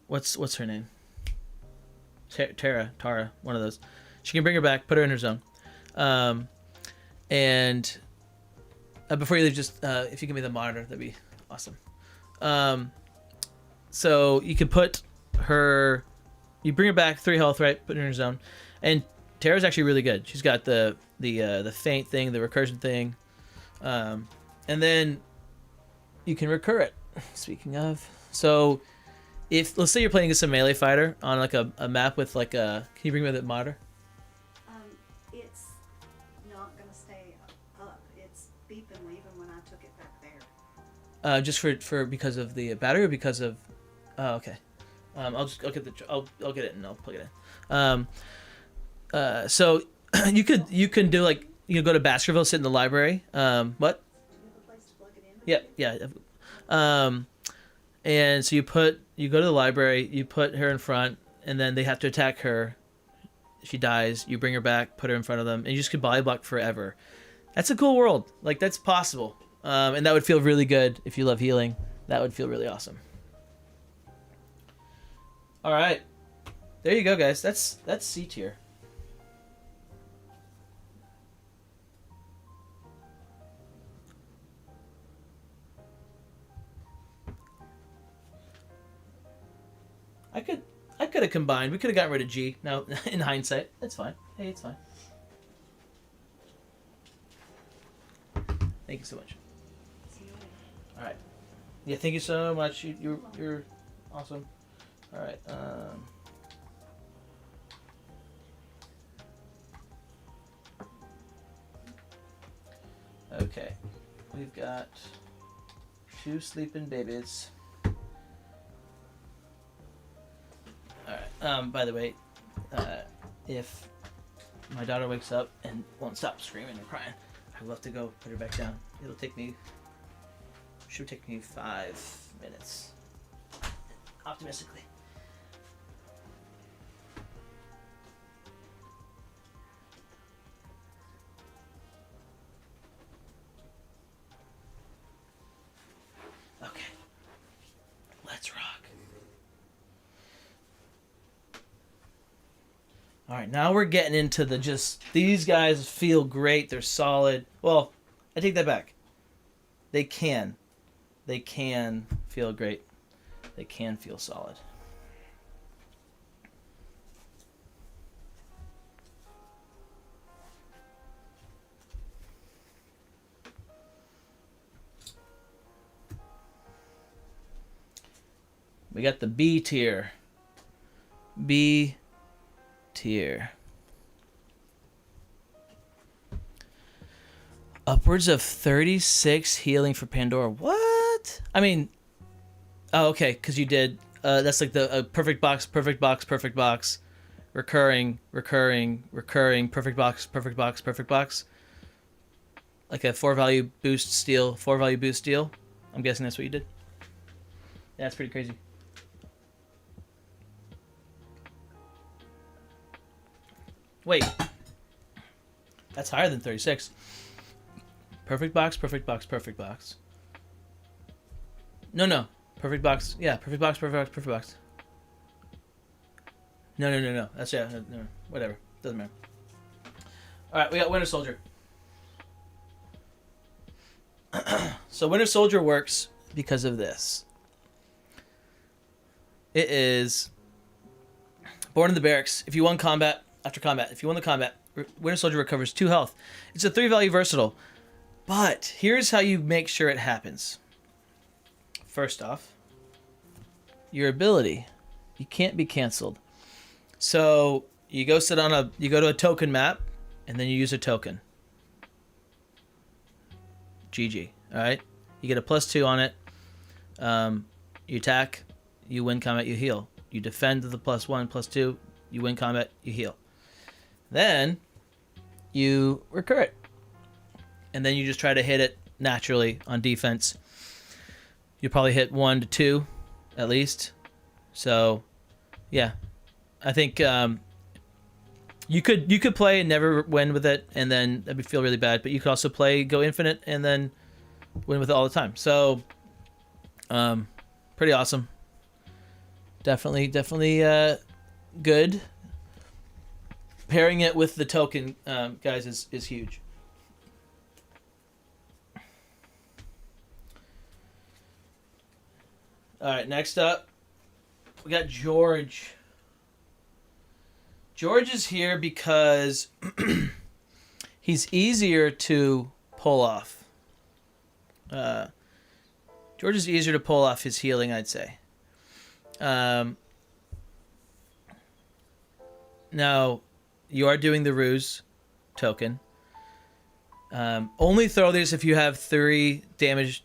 what's her name? Tara, one of those. She can bring her back, put her in her zone. And before you leave, just if you give me the monitor, that'd be awesome. So you can put her, you bring her back 3 health, right? Put her in her zone, and Tara's actually really good. She's got the feint thing, the recursion thing, and then you can recur it. Speaking of, so if let's say you're playing against a melee fighter on like a map with like a, can you bring me the monitor? It's not gonna stay up. It's beeping leaving when I took it back there. Just for because of the battery or because of, oh okay. I'll get it and I'll plug it in. So you can do like, you go to Baskerville, sit in the library. What? Yep, yeah. And so you go to the library, you put her in front, and then they have to attack her. She dies. You bring her back, put her in front of them, and you just could body block forever. That's a cool world. Like, that's possible. And that would feel really good if you love healing. That would feel really awesome. All right, there you go, guys. That's C tier. I could have combined. We could have gotten rid of G. Now, in hindsight, that's fine. Hey, it's fine. Thank you so much. All right. Yeah, thank you so much. You're awesome. All right. Okay. We've got 2 sleeping babies. Alright, by the way, if my daughter wakes up and won't stop screaming and crying, I'd love to go put her back down. Should take me 5 minutes. Optimistically. Okay. Let's rock. All right, now we're getting into the these guys feel great. They're solid. Well, I take that back. They can feel great. They can feel solid. We got the B tier. B tier. Upwards of 36 healing for Pandora. What? I mean, oh, okay, because you did. That's like the perfect box, perfect box, perfect box, recurring, perfect box, perfect box, perfect box. Like a 4-value boost steal, 4-value boost steal. I'm guessing that's what you did. Yeah, that's pretty crazy. Wait, that's higher than 36. Perfect box, perfect box, perfect box. No. Perfect box. Yeah, perfect box, perfect box, perfect box. No. That's, yeah, no, whatever. Doesn't matter. Alright, we got Winter Soldier. So Winter Soldier works because of this. It is Born in the Barracks. If you won combat, after combat, if you won the combat, Winter Soldier recovers 2 health. It's a 3-value versatile. But here's how you make sure it happens. First off, your ability. You can't be canceled. So you go to a token map, and then you use a token. GG. Alright? You get a +2 on it. You attack, you win combat, you heal. You defend the +1, +2, you win combat, you heal. Then you recur it. And then you just try to hit it naturally on defense. You probably hit 1 to 2 at least. So yeah. I think you could play and never win with it, and then that would feel really bad, but you could also play go infinite and then win with it all the time. So pretty awesome. Definitely good. Pairing it with the token, guys, is huge. All right, next up, we got George. George is here because he's easier to pull off. George is easier to pull off his healing, I'd say. Now, you are doing the ruse token. Only throw these if you have 3 damage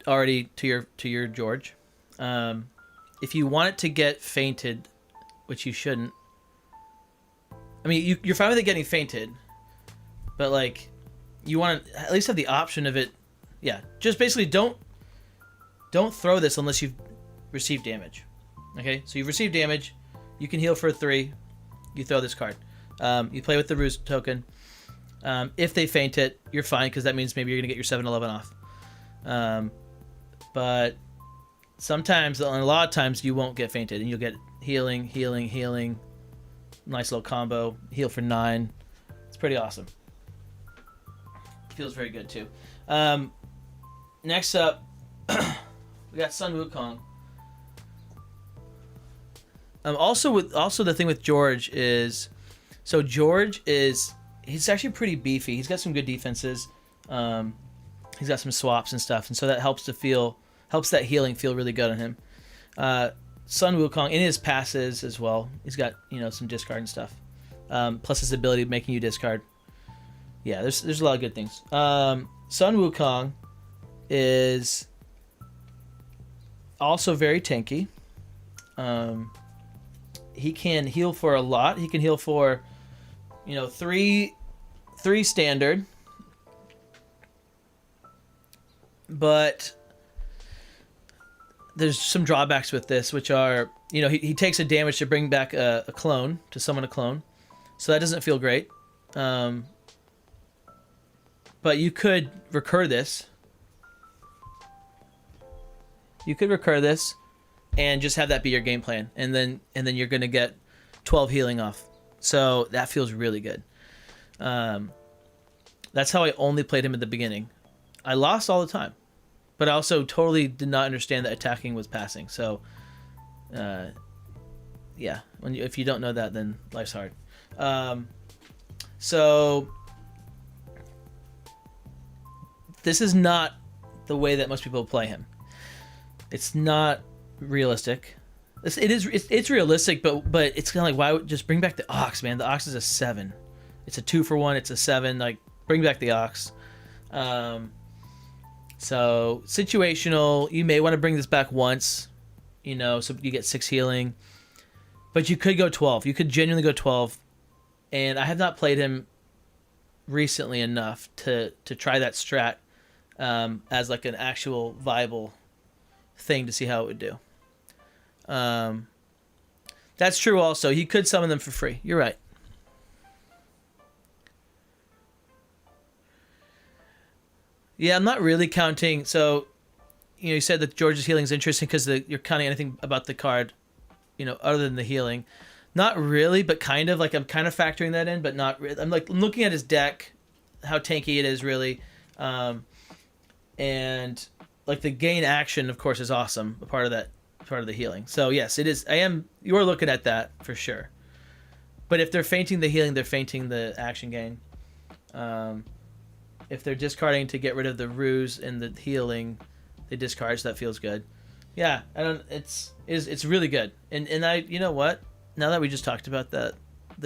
already to your George. If you want it to get fainted, which you shouldn't. I mean, you're fine with it getting fainted, but like, you want to at least have the option of it. Yeah, just basically don't throw this unless you've received damage. Okay, so you've received damage, you can heal for 3. You throw this card. You play with the ruse token. If they faint it, you're fine because that means maybe you're gonna get your 7-11 off. But sometimes, and a lot of times, you won't get fainted, and you'll get healing, healing, healing. Nice little combo. Heal for 9. It's pretty awesome. Feels very good too. Next up, we got Sun Wukong. Also the thing with George is, so George he's actually pretty beefy. He's got some good defenses. He's got some swaps and stuff, and so that helps that healing feel really good on him. Sun Wukong in his passes as well. He's got some discard and stuff. Plus his ability of making you discard. Yeah, there's a lot of good things. Sun Wukong is also very tanky. He can heal for a lot. He can heal for 3 standard. But there's some drawbacks with this, which are, he takes a damage to bring back a clone, to summon a clone. So that doesn't feel great. But you could recur this. You could recur this and just have that be your game plan. And then you're going to get 12 healing off. So that feels really good. That's how I only played him at the beginning. I lost all the time. But I also totally did not understand that attacking was passing. So, yeah. If you don't know that, then life's hard. So, this is not the way that most people play him. It's not realistic. It's realistic, but it's kind of like, why would just bring back the Ox, man? The Ox is a 7. It's a 2-for-1. It's a 7. Like, bring back the Ox. So situational, you may want to bring this back once, so you get 6 healing, but you could go 12. You could genuinely go 12, and I have not played him recently enough to try that strat as like an actual viable thing to see how it would do. That's true. Also, you could summon them for free. You're right. Yeah, I'm not really counting. So, you said that George's healing is interesting because you're counting anything about the card, other than the healing. Not really, but kind of. Like, I'm kind of factoring that in, but not really. I'm looking at his deck, how tanky it is, really. And, like, the gain action, of course, is awesome. A part of the healing. So, yes, it is. You're looking at that for sure. But if they're fainting the healing, they're fainting the action gain. If they're discarding to get rid of the ruse and the healing, they discard, so that feels good. Yeah, it's really good. And I, what? Now that we just talked about the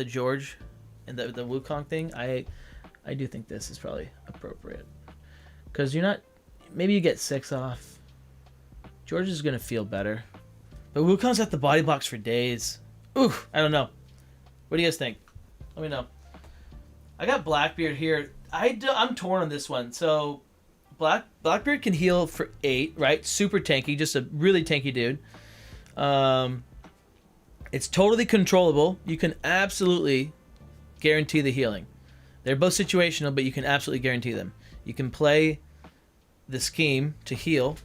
George and the Wukong thing, I do think this is probably appropriate. Because maybe you get 6 off. George is going to feel better. But Wukong's got the body blocks for days. Ooh, I don't know. What do you guys think? Let me know. I got Blackbeard here. I'm torn on this one. So, Blackbeard can heal for 8, right? Super tanky, just a really tanky dude. It's totally controllable. You can absolutely guarantee the healing. They're both situational, but you can absolutely guarantee them. You can play the scheme to heal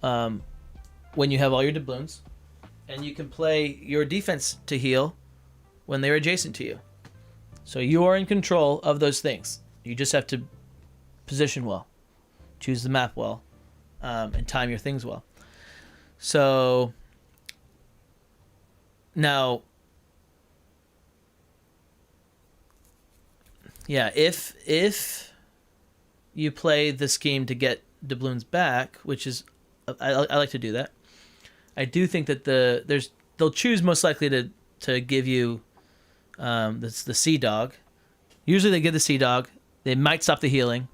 when you have all your doubloons, and you can play your defense to heal when they're adjacent to you. So you are in control of those things. You just have to position well, choose the map well, and time your things well. So now, yeah, if you play the scheme to get doubloons back, which is I like to do that. I do think that they'll choose most likely to give you the Sea Dog. Usually they give the Sea Dog. They might stop the healing,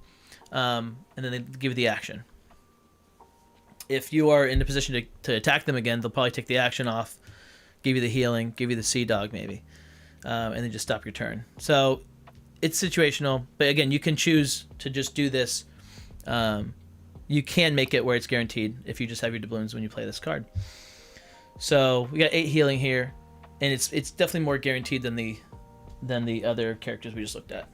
and then they give you the action. If you are in a position to attack them again, they'll probably take the action off, give you the healing, give you the Sea Dog maybe, and then just stop your turn. So it's situational, but again, you can choose to just do this. You can make it where it's guaranteed if you just have your doubloons when you play this card. So we got 8 healing here, and it's definitely more guaranteed than the other characters we just looked at.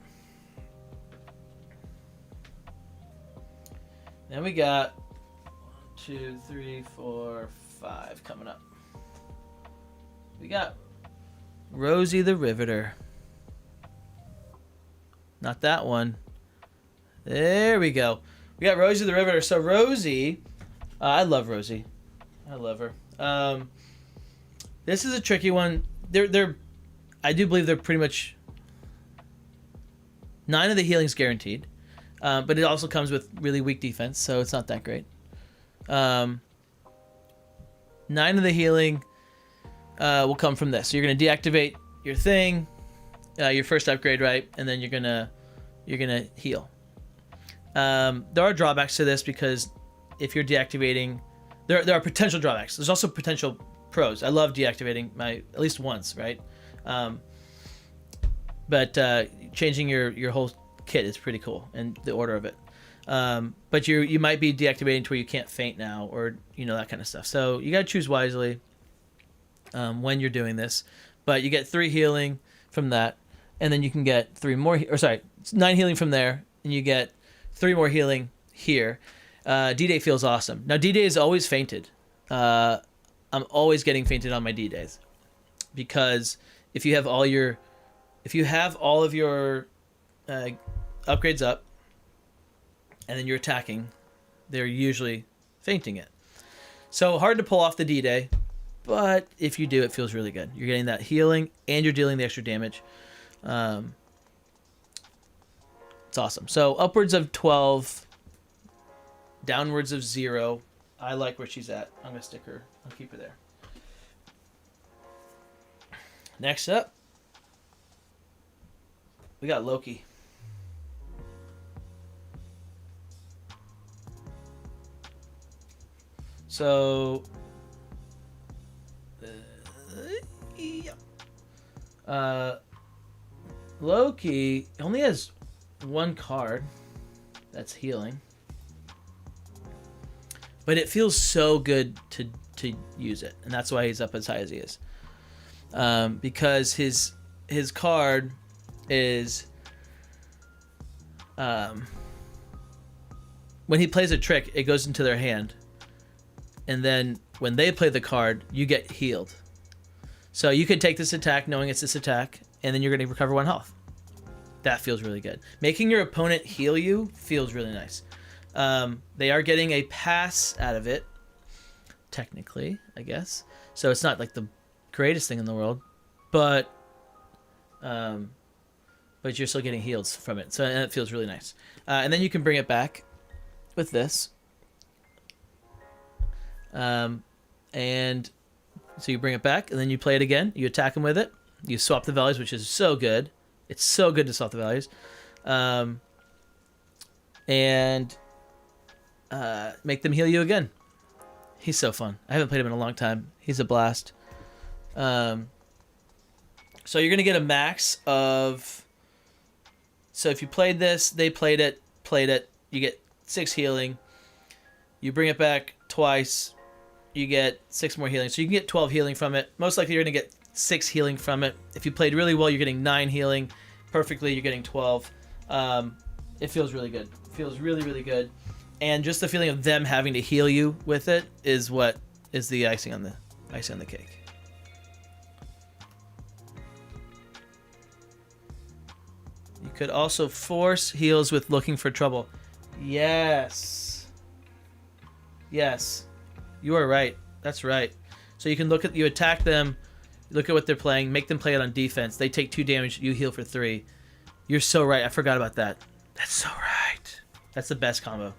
Then we got 1, 2, 3, 4, 5 coming up. We got Rosie the Riveter. Not that one. There we go. We got Rosie the Riveter. So Rosie, I love Rosie. I love her. This is a tricky one. I do believe they're pretty much 9 of the healing's guaranteed, but it also comes with really weak defense, so it's not that great. 9 of the healing will come from this. So you're gonna deactivate your thing, your first upgrade, right, and then you're gonna heal. There are drawbacks to this because if you're deactivating, there are potential drawbacks. There's also potential pros. I love deactivating my at least once, right? But changing your whole kit is pretty cool, and the order of it. But you might be deactivating to where you can't faint now, or that kind of stuff. So you gotta choose wisely when you're doing this. But you get 3 healing from that, and then you can get 9 healing from there, and you get 3 more healing here. D-Day feels awesome. Now D-Day is always fainted. I'm always getting fainted on my D-Days because if you have all of your upgrades up and then you're attacking, they're usually fainting it. So hard to pull off the D-Day, but if you do, it feels really good. You're getting that healing and you're dealing the extra damage. It's awesome. So upwards of 12, downwards of 0. I like where she's at. I'm gonna stick her. I'll keep her there. Next up, we got Loki. So, Loki only has 1 card that's healing, but it feels so good to use it, and that's why he's up as high as he is. Because his card is when he plays a trick, it goes into their hand, and then when they play the card, you get healed. So you can take this attack knowing it's this attack, and then you're going to recover 1 health. That feels really good. Making your opponent heal you feels really nice. They are getting a pass out of it, technically, I guess. So it's not like the greatest thing in the world, but you're still getting heals from it. So it feels really nice. And then you can bring it back with this. And so you bring it back, and then you play it again. You attack them with it. You swap the values, which is so good. It's so good to swap the values. And make them heal you again. He's so fun. I haven't played him in a long time. He's a blast. So you're going to get a max of... So if you played this, they played it, you get 6 healing. You bring it back twice, you get 6 more healing. So you can get 12 healing from it. Most likely you're going to get 6 healing from it. If you played really well, you're getting 9 healing. Perfectly, you're getting 12. It feels really good. It feels really, really good. And just the feeling of them having to heal you with it is what is the icing on the cake. You could also force heals with looking for trouble. Yes. Yes. You are right. That's right. So you can you attack them, look at what they're playing, make them play it on defense. They take 2 damage, you heal for 3. You're so right. I forgot about that. That's so right. That's the best combo.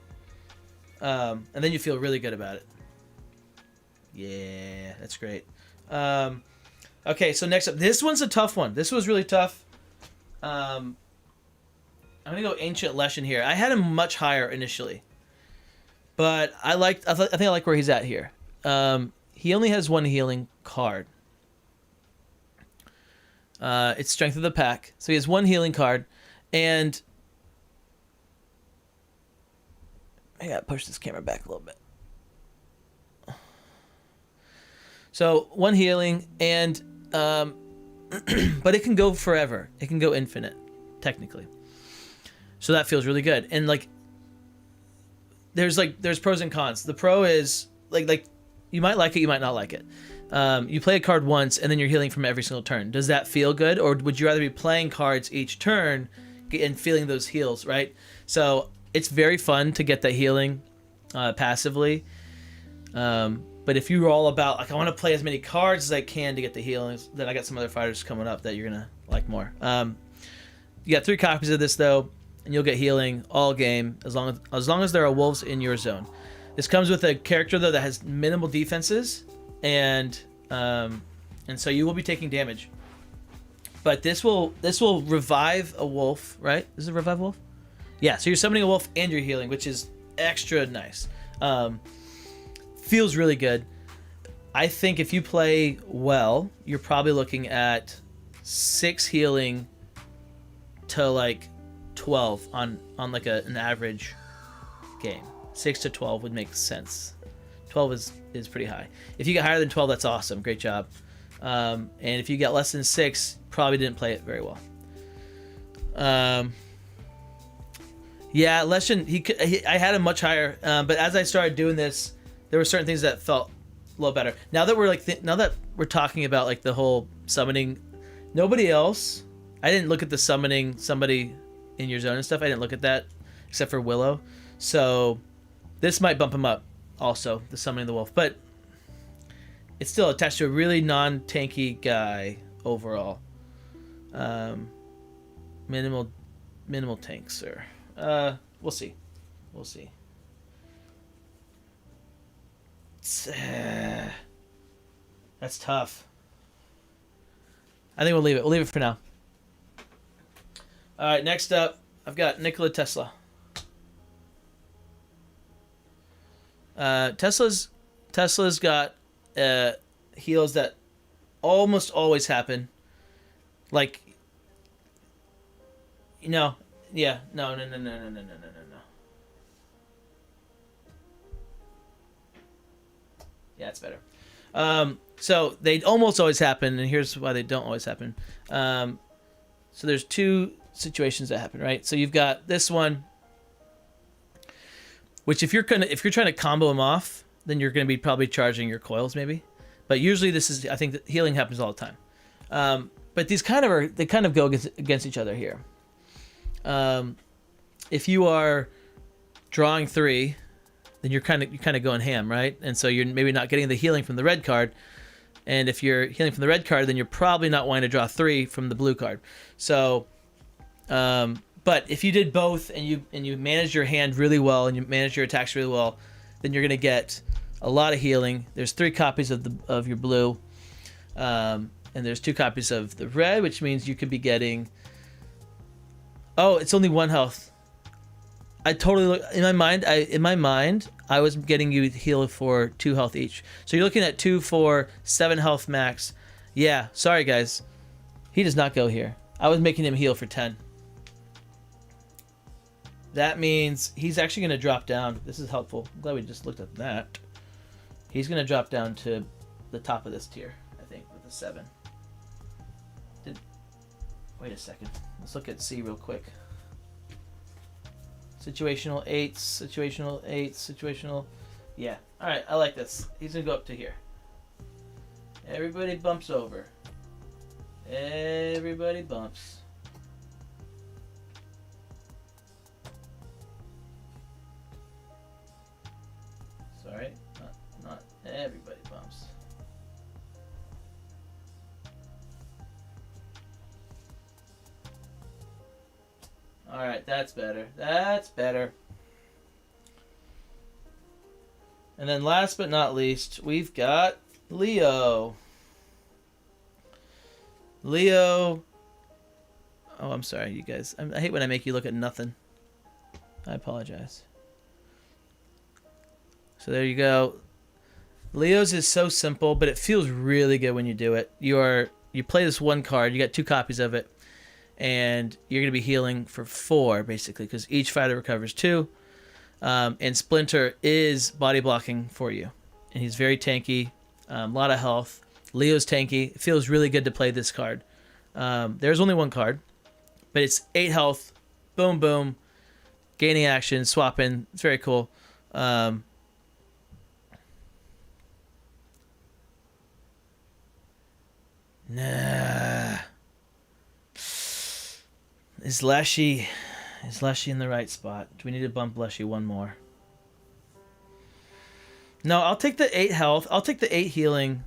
And then you feel really good about it. Yeah, that's great. Okay, so next up, this one's a tough one. This was really tough. I'm gonna go Ancient Leshen here. I had him much higher initially, but I think I like where he's at here. He only has one healing card. It's Strength of the Pack, so he has one healing card, and I gotta push this camera back a little bit. So one healing, and but it can go forever. It can go infinite, technically. So that feels really good. And like, there's pros and cons. The pro is like you might like it, you might not like it. You play a card once, and then you're healing from every single turn. Does that feel good, or would you rather be playing cards each turn and feeling those heals, right? So it's very fun to get that healing passively. But if you're all about, like, I want to play as many cards as I can to get the healings, then I got some other fighters coming up that you're going to like more. You got 3 copies of this, though, and you'll get healing all game as long as there are wolves in your zone. This comes with a character, though, that has minimal defenses, and so you will be taking damage. But this will revive a wolf, right? Is it revive wolf? Yeah, so you're summoning a wolf and you're healing, which is extra nice. Feels really good. I think if you play well, you're probably looking at 6 healing to like 12 on like an average game. 6 to 12 would make sense. 12 is pretty high. If you get higher than 12, that's awesome. Great job. And if you get less than 6, probably didn't play it very well. Yeah, Leshen, I had him much higher, but as I started doing this, there were certain things that felt a little better. Now that we're talking about like the whole summoning, nobody else. I didn't look at the summoning somebody in your zone and stuff. I didn't look at that except for Willow. So this might bump him up also, the summoning the wolf, but it's still attached to a really non-tanky guy overall. Minimal tank, sir. We'll see. That's tough. I think we'll leave it. We'll leave it for now. All right, next up, I've got Nikola Tesla. Tesla's got heals that almost always happen. Like, no. Yeah, no. Yeah, it's better. So they almost always happen, and here's why they don't always happen. So there's 2 situations that happen, right? So you've got this one, which if you're trying to combo them off, then you're going to be probably charging your coils maybe. But usually I think that healing happens all the time. But these kind of go against each other here. If you are drawing 3, then you're kind of going ham, right? And so you're maybe not getting the healing from the red card. And if you're healing from the red card, then you're probably not wanting to draw 3 from the blue card. So, but if you did both and you manage your hand really well and you manage your attacks really well, then you're gonna get a lot of healing. There's 3 copies of your blue, and there's 2 copies of the red, which means you could be getting. Oh, it's only 1 health. In my mind, I was getting you heal for 2 health each. So you're looking at 2, 4, 7 health max. Yeah, sorry guys. He does not go here. I was making him heal for 10. That means he's actually going to drop down. This is helpful. I'm glad we just looked at that. He's going to drop down to the top of this tier, I think, with a 7. Wait a second. Let's look at C real quick. Situational 8s, situational 8s, situational. Yeah. All right. I like this. He's going to go up to here. Everybody bumps over. Everybody bumps. Sorry. Not everybody bumps. All right, that's better. That's better. And then last but not least, we've got Leo. Leo. Oh, I'm sorry, you guys. I hate when I make you look at nothing. I apologize. So there you go. Leo's is so simple, but it feels really good when you do it. You play this one card. You got 2 copies of it, and you're going to be healing for 4, basically, because each fighter recovers 2. And Splinter is body blocking for you, and he's very tanky, a lot of health. Leo's tanky. It feels really good to play this card. There's only 1 card, but it's 8 health, boom, boom, gaining action, swapping. It's very cool. Nah. Is Leshy in the right spot? Do we need to bump Leshy 1 more? No, I'll take the 8 health. I'll take the 8 healing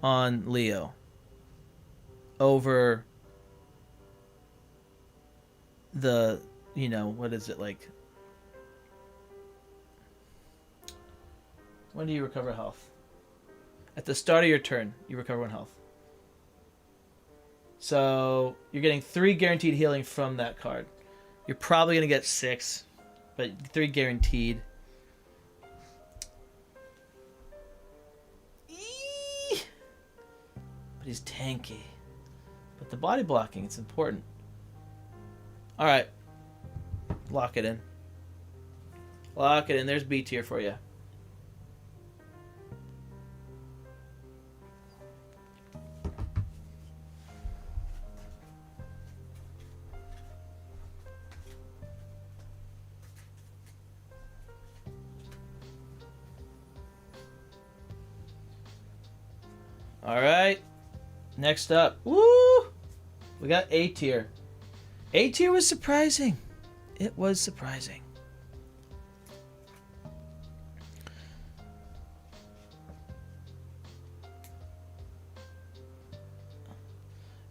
on Leo over the, what is it like? When do you recover health? At the start of your turn, you recover 1 health. So you're getting 3 guaranteed healing from that card. You're probably going to get 6, but 3 guaranteed. Eee! But he's tanky. But the body blocking, it's important. Alright. Lock it in. Lock it in. There's B tier for you. All right, next up, woo! We got A tier. A tier was surprising. It was surprising.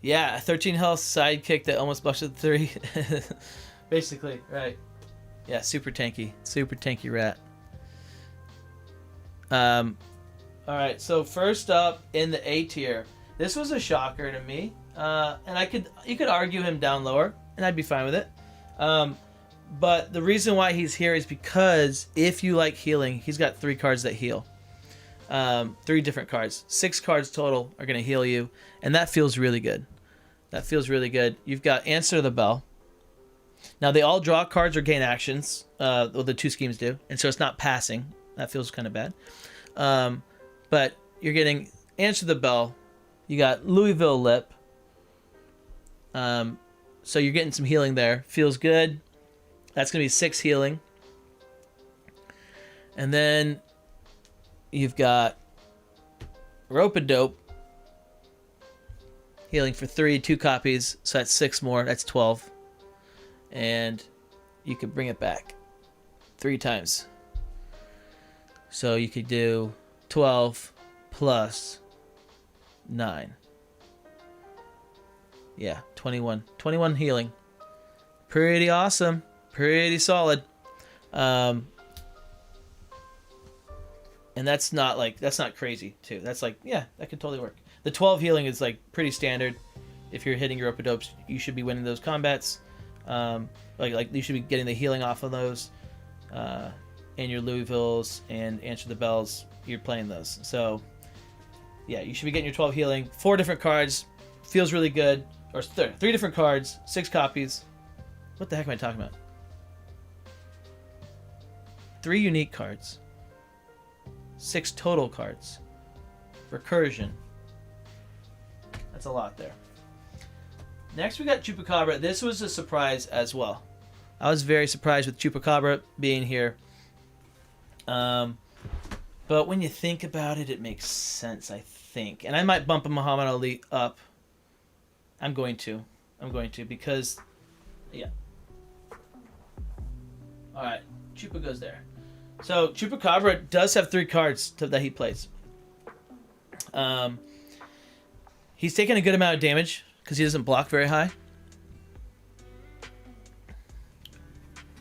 Yeah, a 13 health sidekick that almost busted 3. Basically, right. Yeah, super tanky rat. All right, so first up in the A tier, this was a shocker to me, and you could argue him down lower, and I'd be fine with it. But the reason why he's here is because if you like healing, he's got 3 cards that heal. 3 different cards, 6 cards total are going to heal you, and that feels really good. That feels really good. You've got Answer the Bell. Now they all draw cards or gain actions. Well, the 2 schemes do, and so it's not passing. That feels kind of bad. But you're getting Answer the Bell. You got Louisville Lip. So you're getting some healing there. Feels good. That's going to be 6 healing. And then you've got Rope-a-Dope. Healing for 3, 2 copies. So that's 6 more. That's 12. And you could bring it back 3 times. So you could do 12 plus 9. Yeah, 21. 21 healing. Pretty awesome. Pretty solid. And that's not crazy too. That's like, yeah, that could totally work. The 12 healing is like pretty standard. If you're hitting your Rope-a-Dopes, you should be winning those combats. Like you should be getting the healing off of those. And your Louisvilles and Answer the Bells, you're playing those. So, yeah, you should be getting your 12 healing. 4 different cards. Feels really good. Or 3 different cards. 6 copies. What the heck am I talking about? 3 unique cards. 6 total cards. Recursion. That's a lot there. Next, we got Chupacabra. This was a surprise as well. I was very surprised with Chupacabra being here. But when you think about it, it makes sense, I think. And I might bump a Muhammad Ali up. I'm going to because, yeah. All right, Chupa goes there. So Chupacabra does have 3 cards that he plays. He's taking a good amount of damage because he doesn't block very high.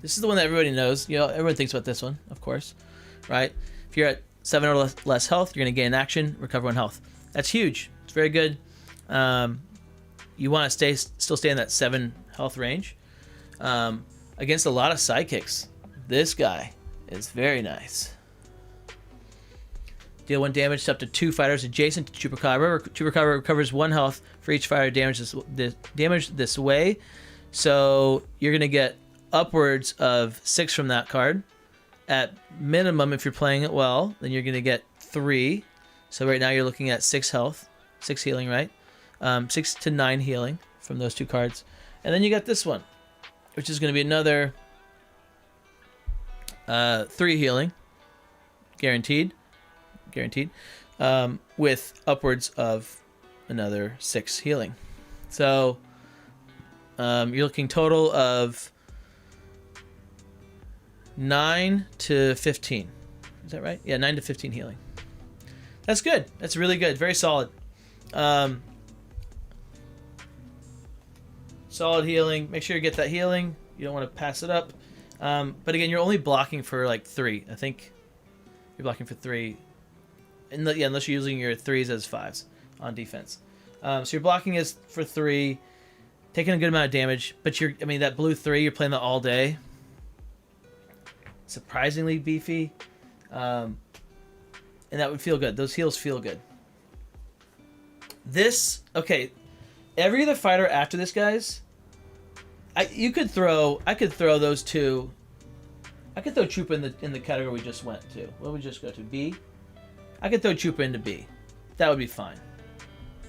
This is the one that everybody knows. You know, everyone thinks about this one, of course, right? If you're at 7 or less health, you're going to gain action, recover 1 health. That's huge. It's very good. You want to still stay in that 7 health range. Against a lot of sidekicks, this guy is very nice. Deal 1 damage to up to 2 fighters adjacent to Chupacabra. Chupacabra recovers 1 health for each fighter damaged this way. So you're going to get upwards of 6 from that card. At minimum, if you're playing it well, then you're going to get 3. So right now you're looking at 6 health, 6 healing, right? 6 to 9 healing from those 2 cards. And then you got this one, which is going to be another 3 healing, guaranteed, with upwards of another 6 healing. So you're looking total of 9 to 15. Is that right? Yeah, 9 to 15 healing. That's good. That's really good. Very solid. Solid healing. Make sure you get that healing. You don't want to pass it up. But again, you're only blocking for like 3. I think you're blocking for 3. Unless you're using your 3s as 5s on defense. So your blocking is for 3, taking a good amount of damage. But that blue 3, you're playing that all day. Surprisingly beefy. And that would feel good. Those heals feel good. Every other fighter after this, guys, I could throw those 2. I could throw Chupa in the category we just went to. What did we just go to? B? I could throw Chupa into B. That would be fine.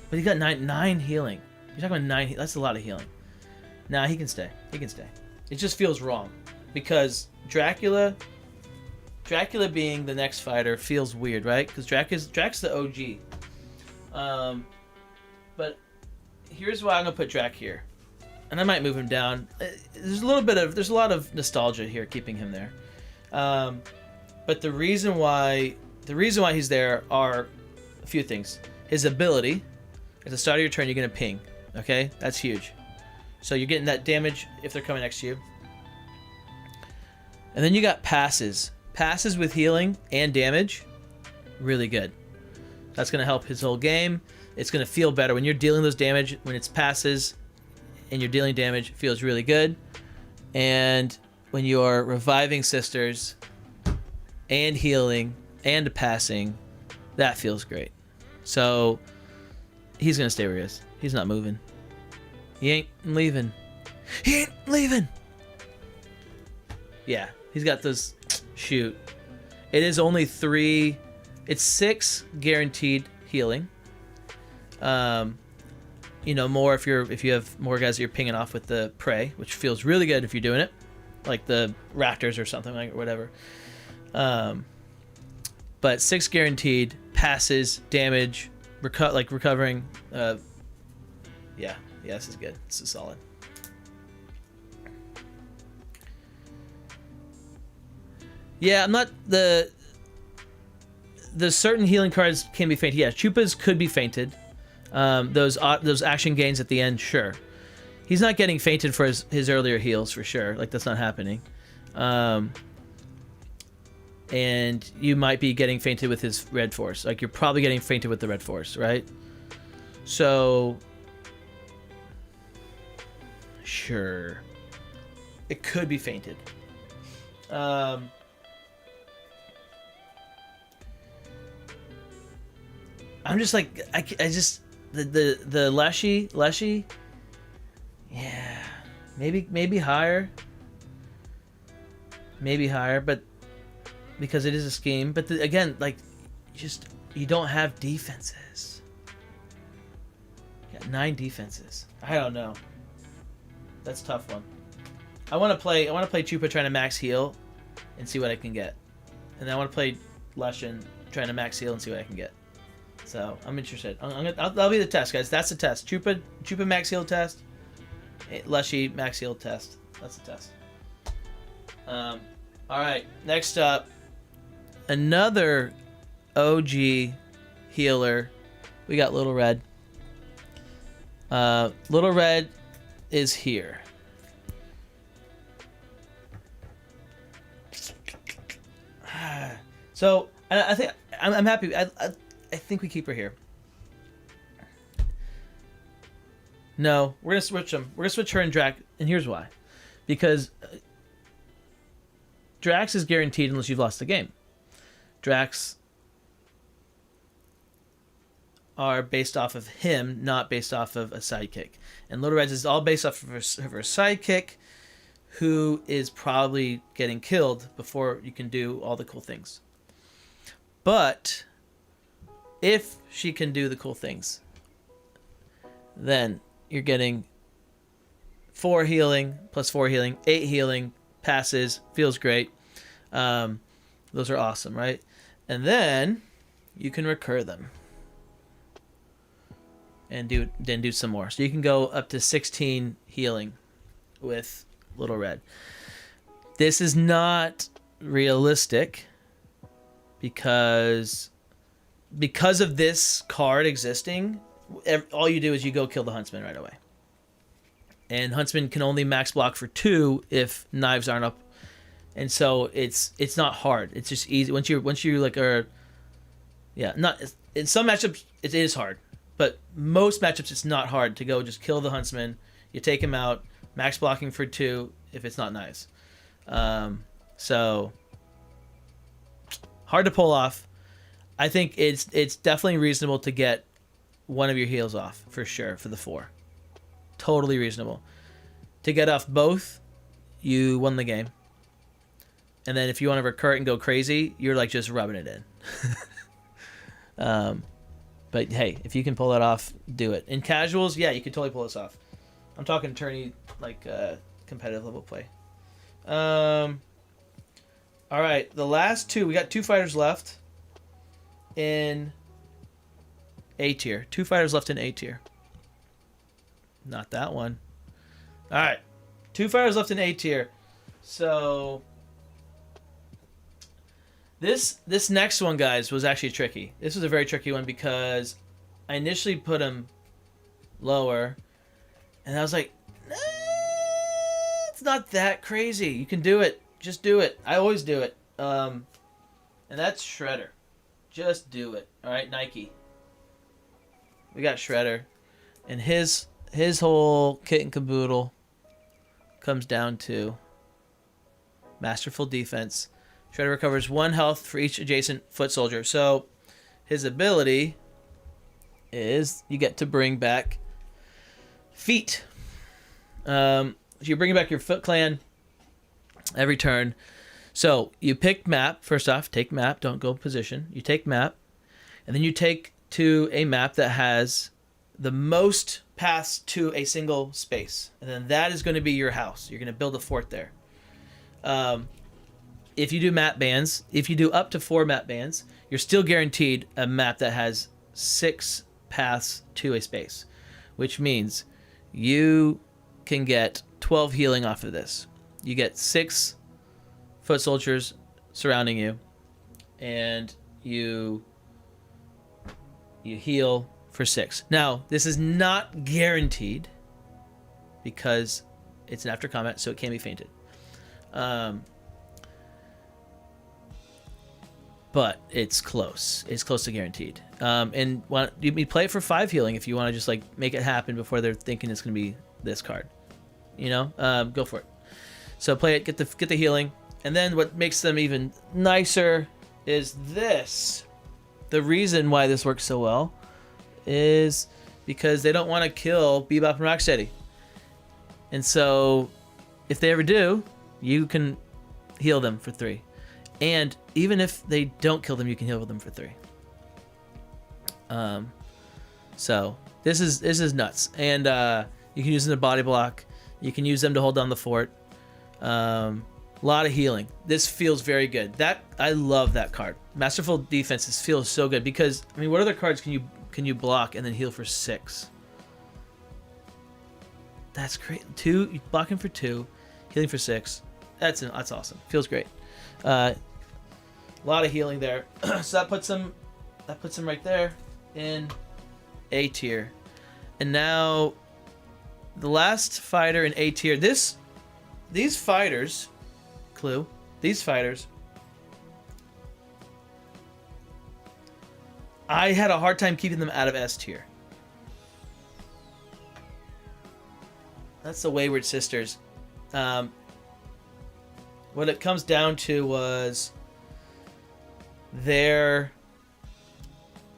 But he got 9 healing. You're talking about 9. That's a lot of healing. Nah, he can stay. He can stay. It just feels wrong because Dracula being the next fighter feels weird, right? Because Drac's the OG. But here's why I'm gonna put Drac here, and I might move him down. There's a lot of nostalgia here keeping him there. But the reason why he's there are a few things. His ability, at the start of your turn, you're gonna ping. Okay, that's huge. So you're getting that damage if they're coming next to you. And then you got passes. Passes with healing and damage, really good. That's going to help his whole game. It's going to feel better when you're dealing those damage. When it's passes and you're dealing damage, it feels really good. And when you're reviving sisters and healing and passing, that feels great. So he's going to stay where he is. He's not moving. He ain't leaving. He ain't leaving. Yeah, he's got those. Shoot. It is only 3. It's 6 guaranteed healing. More if you have more guys that you're pinging off with the prey, which feels really good if you're doing it, like the raptors or something like or whatever. But 6 guaranteed passes, damage, recovering. Yeah, this is good. This is solid. Yeah, I'm not the certain healing cards can be fainted. Yeah, Chupas could be fainted. Those action gains at the end, sure. He's not getting fainted for his earlier heals for sure. Like that's not happening. And you might be getting fainted with his red force. Like you're probably getting fainted with the red force, right? So sure, it could be fainted. I'm just like I just the Leshy, yeah, maybe higher, but because it is a scheme. But again, like you don't have defenses. You got 9 defenses. I don't know. That's a tough one. I want to play Chupa trying to max heal and see what I can get, and then I want to play Leshin trying to max heal and see what I can get. So I'm interested. That'll be the test, guys. That's the test. Chupa max heal test. Leshy max heal test. That's the test. All right. Next up, another OG healer. We got Little Red. Little Red is here. So And I think I'm happy. I think we keep her here. No, we're gonna switch them. We're gonna switch her and Drax, and here's why. Because Drax is guaranteed unless you've lost the game. Drax are based off of him, not based off of a sidekick. And Little Reds is all based off of her sidekick, who is probably getting killed before you can do all the cool things. But if she can do the cool things, then you're getting 4 healing plus 4 healing, 8 healing, passes, feels great. Those are awesome, right? And then you can recur them and do some more. So you can go up to 16 healing with Little Red. This is not realistic because of this card existing. All you do is you go kill the Huntsman right away. And Huntsman can only max block for 2 if knives aren't up. And so it's not hard. It's just easy. Once you like are, yeah, not in some matchups it is hard, but most matchups it's not hard to go just kill the Huntsman. You take him out, max blocking for 2 if it's not knives. So hard to pull off. I think it's definitely reasonable to get one of your heals off for sure for the 4. Totally reasonable. To get off both, you won the game. And then if you want to recur it and go crazy, you're like just rubbing it in. But hey, if you can pull that off, do it. In casuals, yeah, you can totally pull this off. I'm talking tourney, like competitive level play. All right, the last 2. We got 2 fighters left in A tier. 2 fighters left in A tier. Not that one. All right, 2 fighters left in A tier. So this next one, guys, was actually tricky. This was a very tricky one because I initially put him lower, and I was like, it's not that crazy. You can do it. Just do it. I always do it. And that's Shredder. Just do it. All right, Nike. We got Shredder, and his whole kit and caboodle comes down to masterful defense. Shredder recovers 1 health for each adjacent foot soldier. So his ability is you get to bring back feet. So you're bringing back your Foot Clan every turn. So you pick map. First off, take map. Don't go position. You take map. And then you take to a map that has the most paths to a single space. And then that is going to be your house. You're going to build a fort there. If you do map bans, if you do up to 4 map bans, you're still guaranteed a map that has 6 paths to a space, which means you can get 12 healing off of this. You get 6 foot soldiers surrounding you, and you heal for 6. Now, this is not guaranteed because it's an after combat, so it can be fainted. But it's close. It's close to guaranteed. And you play it for 5 healing if you want to just like make it happen before they're thinking it's going to be this card. You know, go for it. So play it, get the healing, and then what makes them even nicer is this. The reason why this works so well is because they don't want to kill Bebop and Rocksteady, and so if they ever do, you can heal them for 3. And even if they don't kill them, you can heal them for 3. So this is nuts. And you can use them to body block. You can use them to hold down the fort. A lot of healing. This feels very good. I love that card. Masterful Defenses feels so good because I mean, what other cards can you block and then heal for 6? That's great. 2, you blocking for 2, healing for 6. That's awesome. Feels great. A lot of healing there. So that puts them right there in A tier. And now the last fighter in A tier. These fighters, clue. These fighters I had a hard time keeping them out of S tier. That's the Wayward Sisters. What it comes down to was their...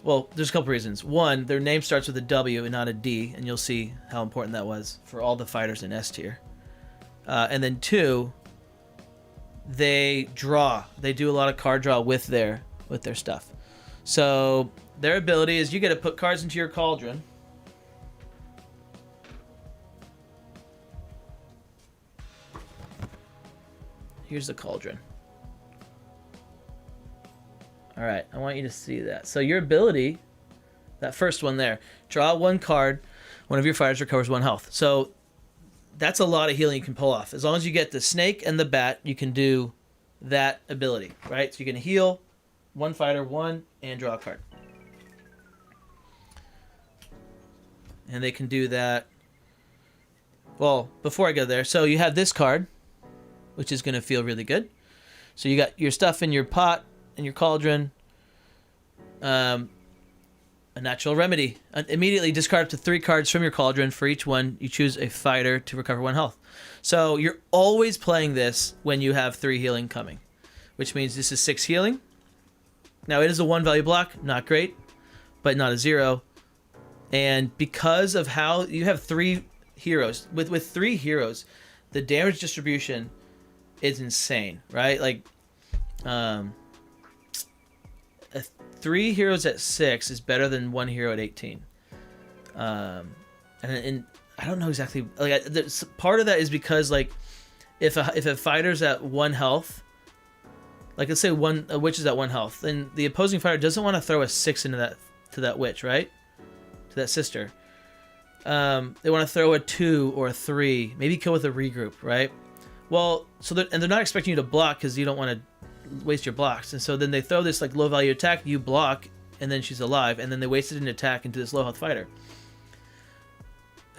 Well, there's a couple reasons. One, their name starts with a W and not a D, and you'll see how important that was for all the fighters in S tier. And then two, they draw. They do a lot of card draw with their stuff. So their ability is you get to put cards into your cauldron. Here's the cauldron. All right, I want you to see that. So your ability, that first one there, draw one card, one of your fighters recovers 1 health. So that's a lot of healing you can pull off. As long as you get the snake and the bat, you can do that ability, right? So you can heal one fighter, one, and draw a card. And they can do that. Well, before I go there, so you have this card, which is going to feel really good. So you got your stuff in your pot, in your cauldron. A natural remedy. Immediately discard up to 3 cards from your cauldron. For each one, you choose a fighter to recover 1 health. So you're always playing this when you have 3 healing coming, which means this is 6 healing. Now it is a 1 value block, not great, but not a 0. And because of how you have 3 heroes, with 3 heroes, the damage distribution is insane, right? Like, 3 heroes at 6 is better than 1 hero at 18. And I don't know exactly. Like, part of that is because, like, if a fighter's at 1 health, like let's say a witch is at 1 health, then the opposing fighter doesn't want to throw a 6 into that witch, right? To that sister. They want to throw a 2 or a 3, maybe kill with a regroup, right? Well, they're not expecting you to block because you don't want to waste your blocks, and so then they throw this like low value attack, you block, and then she's alive, and then they wasted an attack into this low health fighter,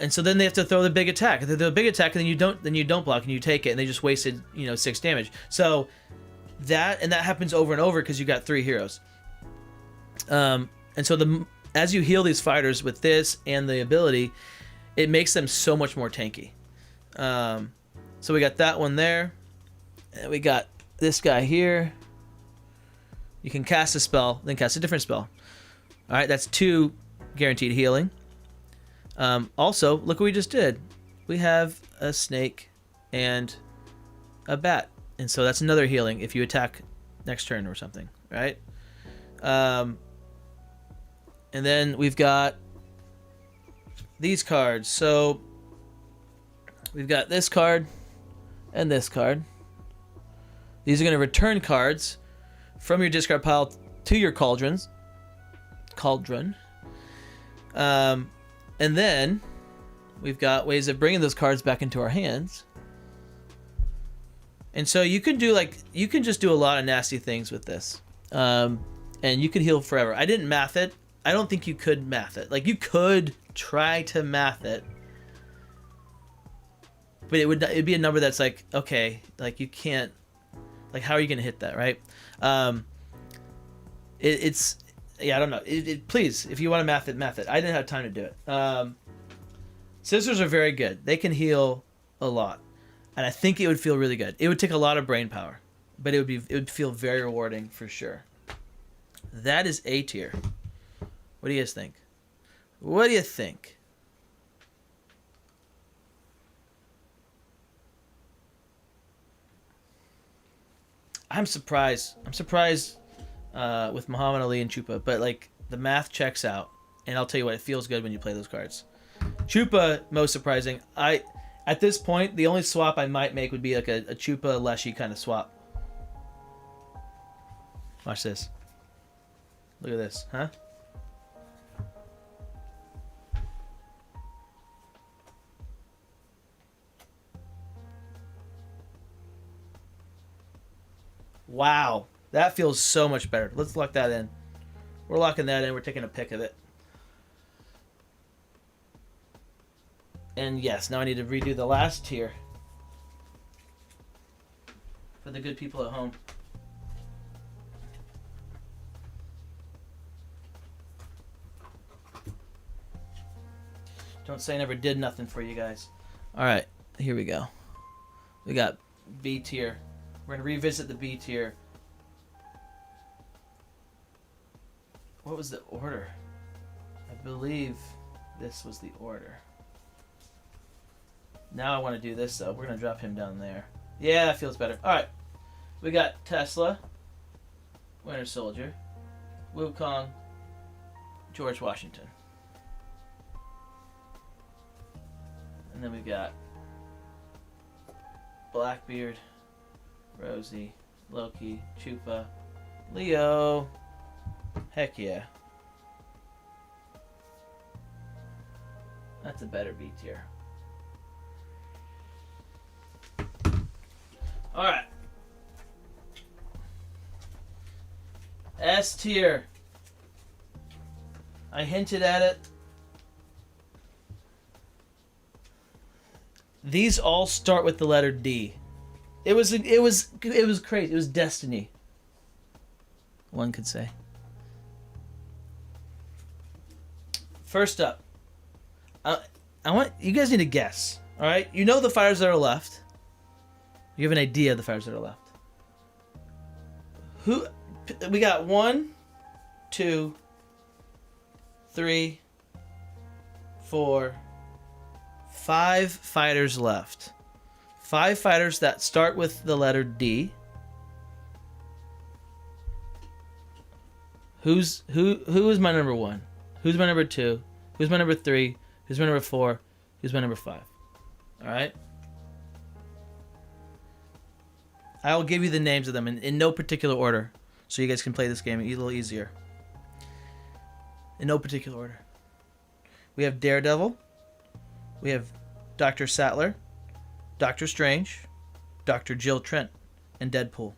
and so then they have to throw the big attack. If they throw the big attack, and then you don't block and you take it, and they just wasted 6 damage. So that happens over and over because you got 3 heroes. And so as you heal these fighters with this and the ability, it makes them so much more tanky. So we got that one there, and we got this guy here. You can cast a spell, then cast a different spell. All right, that's 2 guaranteed healing. Also, look what we just did. We have a snake and a bat, and so that's another healing if you attack next turn or something, right? And then we've got these cards. So we've got this card and this card. These are going to return cards from your discard pile to your cauldron. And then we've got ways of bringing those cards back into our hands. And so you can just do a lot of nasty things with this. And you could heal forever. I didn't math it. I don't think you could math it. Like, you could try to math it, but it'd be a number that's like, okay, like, you can't, like, how are you going to hit that, right? I don't know. Please, if you want to math it. I didn't have time to do it. Scissors are very good. They can heal a lot, and I think it would feel really good. It would take a lot of brain power, but it would feel very rewarding for sure. That is A tier. What do you guys think? What do you think? I'm surprised. With Muhammad Ali and Chupa, but like, the math checks out, and I'll tell you what, it feels good when you play those cards. Chupa, most surprising. At this point, the only swap I might make would be like a Chupa Leshy kind of swap. Watch this. Look at this, huh? Wow, that feels so much better. Let's lock that in. We're locking that in. We're taking a pic of it. And yes, now I need to redo the last tier for the good people at home. Don't say I never did nothing for you guys. All right, here we go. We got B tier. We're gonna revisit the B tier. What was the order? I believe this was the order. Now I want to do this though. We're gonna drop him down there. Yeah, that feels better. All right, we got Tesla, Winter Soldier, Wukong, George Washington, and then we got Blackbeard, Rosie, Loki, Chupa, Leo. Heck yeah. That's a better B tier. Alright. S tier. I hinted at it. These all start with the letter D. It was crazy. It was destiny. One could say. First up, I want you guys need to guess. All right, you know the fighters that are left. You have an idea of the fighters that are left. Who? We got 1, 2, 3, 4, 5 fighters left. 5 fighters that start with the letter D. Who is my number 1? Who's my number 2? Who's my number 3? Who's my number 4? Who's my number 5? All right. I will give you the names of them in no particular order, so you guys can play this game a little easier. In no particular order. We have Daredevil. We have Dr. Sattler, Doctor Strange, Dr. Jill Trent, and Deadpool.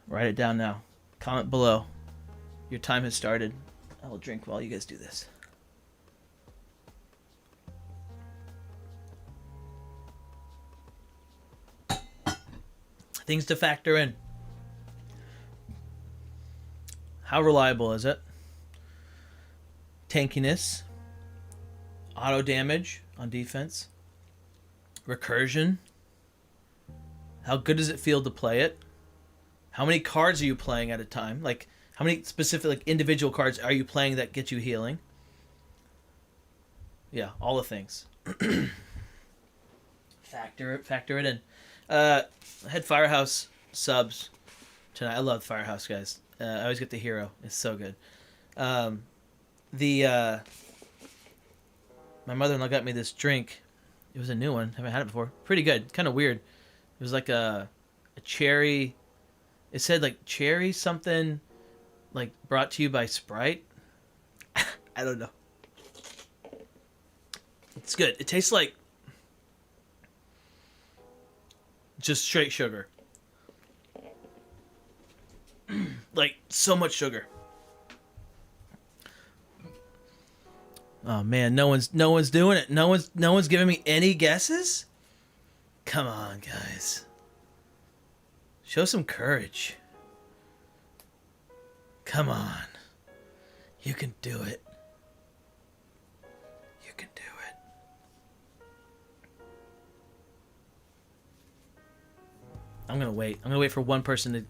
Write it down now. Comment below. Your time has started. I will drink while you guys do this. Things to factor in. How reliable is it? Tankiness. Auto damage on defense. Recursion. How good does it feel to play it? How many cards are you playing at a time? Like, how many specific, like, individual cards are you playing that get you healing? Yeah, all the things. Factor it in. I had Firehouse subs tonight. I love Firehouse, guys. I always get the hero. It's so good. My mother-in-law got me this drink. It was a new one. Haven't had it before. Pretty good. Kind of weird. It was like a cherry. It said like cherry something, like brought to you by Sprite. I don't know. It's good. It tastes like just straight sugar. Like so much sugar. Oh man, no one's doing it. No one's giving me any guesses? Come on, guys. Show some courage. Come on. You can do it. You can do it. I'm gonna wait. I'm gonna wait for one person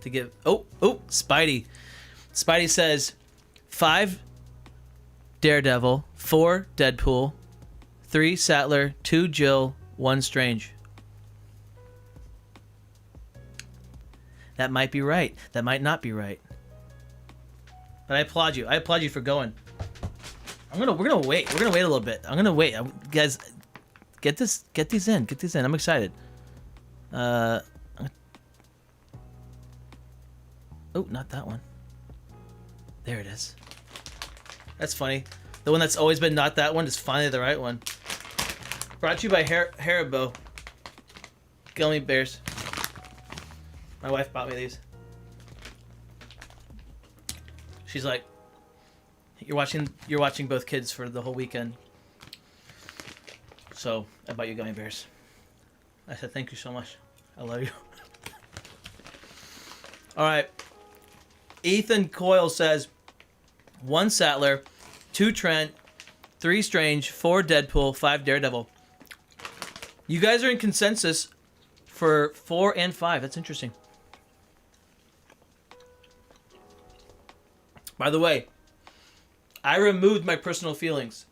to give. Oh, Spidey. Spidey says 5 Daredevil, 4 Deadpool, 3 Sattler, 2 Jill, 1 Strange. That might be right. That might not be right. But I applaud you. I applaud you for going. We're gonna wait. We're gonna wait a little bit. I'm gonna wait. Guys, get these in. Get these in. I'm excited. Oh, not that one. There it is. That's funny. The one that's always been not that one is finally the right one. Brought to you by Haribo. Gummy bears. My wife bought me these. She's like, you're watching both kids for the whole weekend. So I bought you gummy bears. I said thank you so much. I love you. All right. Ethan Coyle says 1 Sattler, 2 Trent, 3 Strange, 4 Deadpool, 5 Daredevil. You guys are in consensus for 4 and 5. That's interesting. By the way, I removed my personal feelings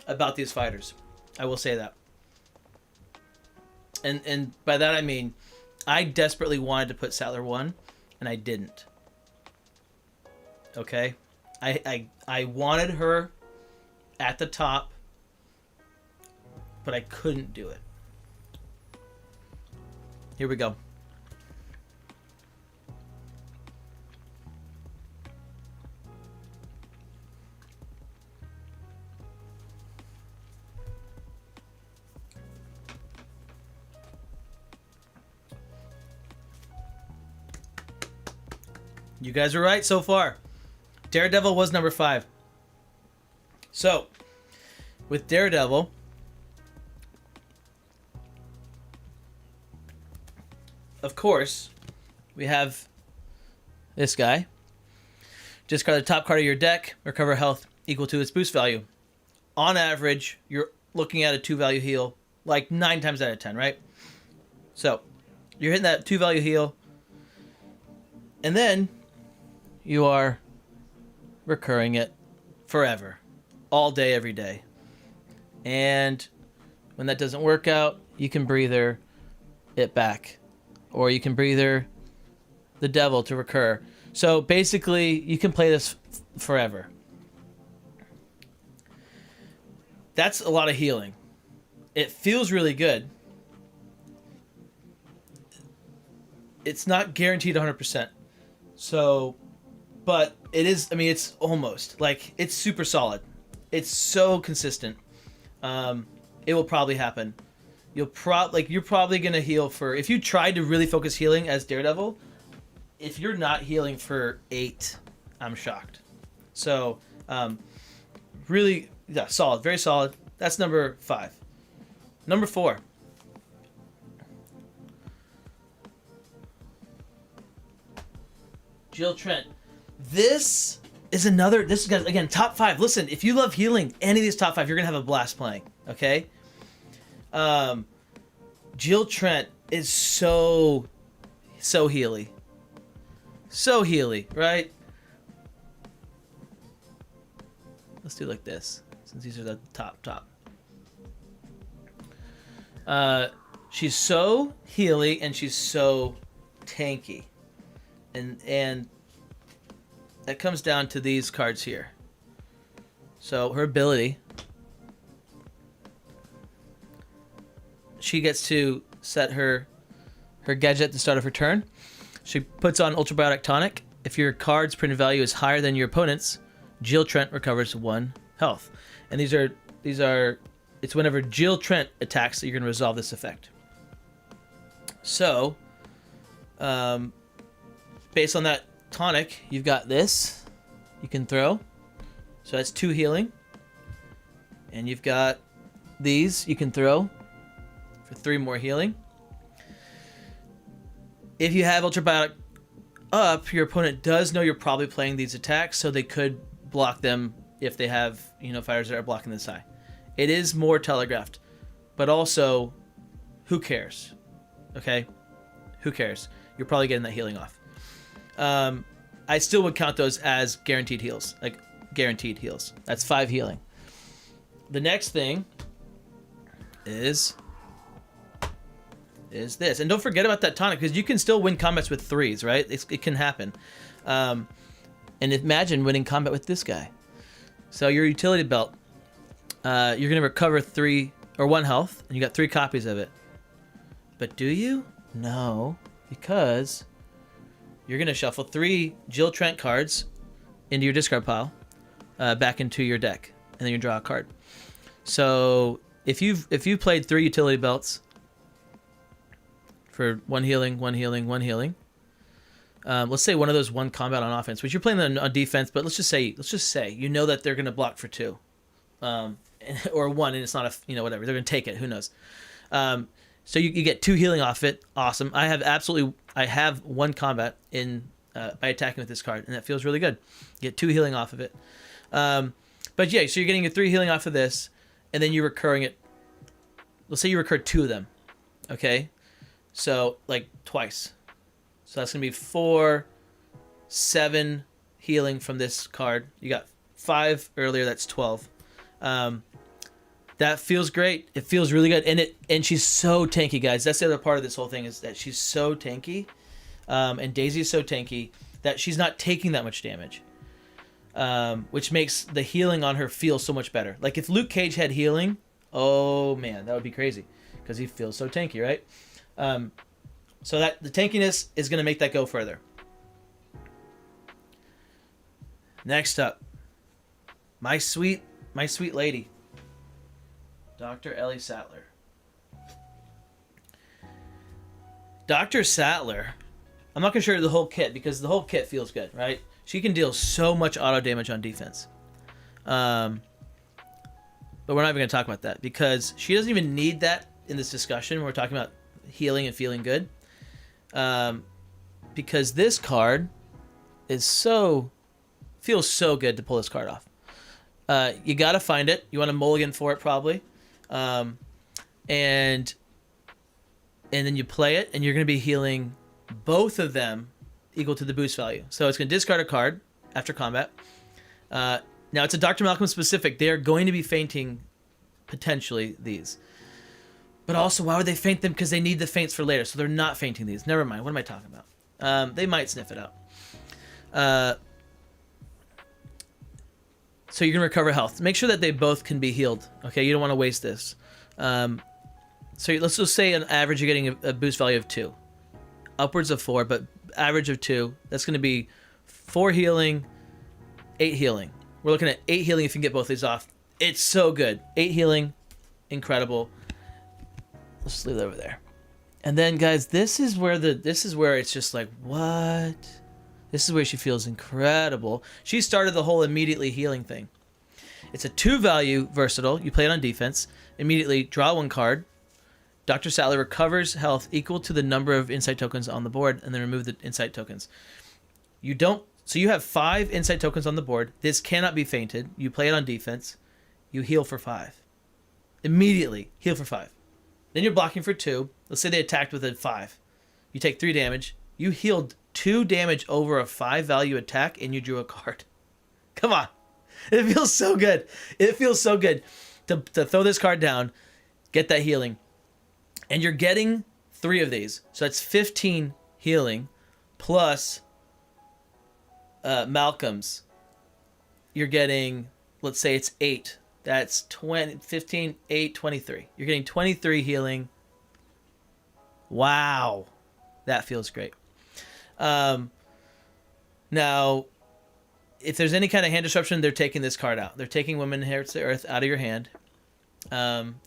about these fighters. I will say that. And by that I mean, I desperately wanted to put Sattler 1, and I didn't. Okay? I wanted her at the top, but I couldn't do it. Here we go. You guys are right so far. Daredevil was number 5. So, with Daredevil, of course, we have this guy. Discard the top card of your deck, recover health equal to its boost value. On average, you're looking at a 2-value heal, like 9 times out of 10, right? So, you're hitting that 2-value heal, and then you are recurring it forever, all day, every day. And when that doesn't work out, you can breather it back, or you can breather the devil to recur. So basically, you can play this forever. That's a lot of healing. It feels really good. It's not guaranteed 100%. So, but it is, I mean, it's almost, like, it's super solid. It's so consistent. It will probably happen. You're probably going to heal for, if you tried to really focus healing as Daredevil, if you're not healing for 8, I'm shocked. So, really, yeah, solid, very solid. That's number 5. Number 4. Jill Trent. This is again, top 5. Listen, if you love healing, any of these top 5, you're going to have a blast playing, okay? Jill Trent is so healy. So healy, right? Let's do it like this, since these are the top. She's so healy and she's so tanky. And that comes down to these cards here. So her ability, she gets to set her gadget at the start of her turn. She puts on Ultrabiotic Tonic. If your card's printed value is higher than your opponent's, Jill Trent recovers 1 health. And these are it's whenever Jill Trent attacks that you're going to resolve this effect. So, based on that tonic, you've got this you can throw. So that's 2 healing. And you've got these you can throw for 3 more healing. If you have Ultrabiotic up, your opponent does know you're probably playing these attacks, so they could block them if they have, fighters that are blocking this high. It is more telegraphed, but also, who cares? Okay? Who cares? You're probably getting that healing off. I still would count those as guaranteed heals. Like, guaranteed heals. That's 5 healing. The next thing is this. And don't forget about that tonic, because you can still win combats with 3s, right? It can happen. And imagine winning combat with this guy. So your utility belt, you're going to recover 3 or 1 health, and you got 3 copies of it. But do you? No, because you're going to shuffle 3 Jill Trent cards into your discard pile, back into your deck, and then you draw a card. So if you played 3 utility belts for 1 healing, 1 healing, 1 healing, let's say one of those 1 combat on offense, which you're playing on defense, but let's just say you know that they're going to block for 2, or 1, and it's not whatever, they're going to take it. Who knows? So you get 2 healing off it. Awesome. I have 1 combat in by attacking with this card, and that feels really good. You get 2 healing off of it. But yeah, so you're getting your 3 healing off of this, and then you're recurring it. Let's say you recur 2 of them, okay? So like twice. So that's gonna be 4, 7 healing from this card. You got 5 earlier. That's 12. That feels great. It feels really good, and she's so tanky, guys. That's the other part of this whole thing is that she's so tanky, and Daisy is so tanky that she's not taking that much damage, which makes the healing on her feel so much better. Like if Luke Cage had healing, oh man, that would be crazy because he feels so tanky, right? So that the tankiness is going to make that go further. Next up, my sweet lady, Dr. Ellie Sattler. Dr. Sattler, I'm not going to show you the whole kit because the whole kit feels good, right? She can deal so much auto damage on defense. But we're not even going to talk about that because she doesn't even need that in this discussion. We're talking about healing and feeling good. Because this card is feels so good to pull this card off. You got to find it. You want to mulligan for it probably. And then you play it and you're going to be healing both of them equal to the boost value. So it's going to discard a card after combat. Now it's a Dr. Malcolm specific. They are going to be fainting potentially these. But also, why would they feint them? Because they need the feints for later. So they're not fainting these. Never mind. What am I talking about? They might sniff it out. So you're going to recover health. Make sure that they both can be healed. Okay, you don't want to waste this. So let's just say an average you're getting a boost value of 2. Upwards of 4, but average of 2. That's going to be 4 healing, 8 healing. We're looking at 8 healing if you can get both these off. It's so good. 8 healing, incredible. Let's just leave that over there. And then, guys, this is where it's just like, what? This is where she feels incredible. She started the whole immediately healing thing. It's a 2 value versatile. You play it on defense. Immediately draw 1 card. Dr. Sattler recovers health equal to the number of insight tokens on the board, and then remove the insight tokens. So you have 5 insight tokens on the board. This cannot be feinted. You play it on defense. You heal for 5. Immediately heal for 5. Then you're blocking for 2. Let's say they attacked with a 5. You take 3 damage. You healed 2 damage over a 5 value attack, and you drew a card. Come on. It feels so good. It feels so good to throw this card down, get that healing. And you're getting 3 of these. So that's 15 healing plus Malcolm's. You're getting, let's say it's 8. That's 20, 15, 8, 23. You're getting 23 healing. Wow. That feels great. Now, if there's any kind of hand disruption, they're taking this card out. They're taking Women Inherits the Earth out of your hand.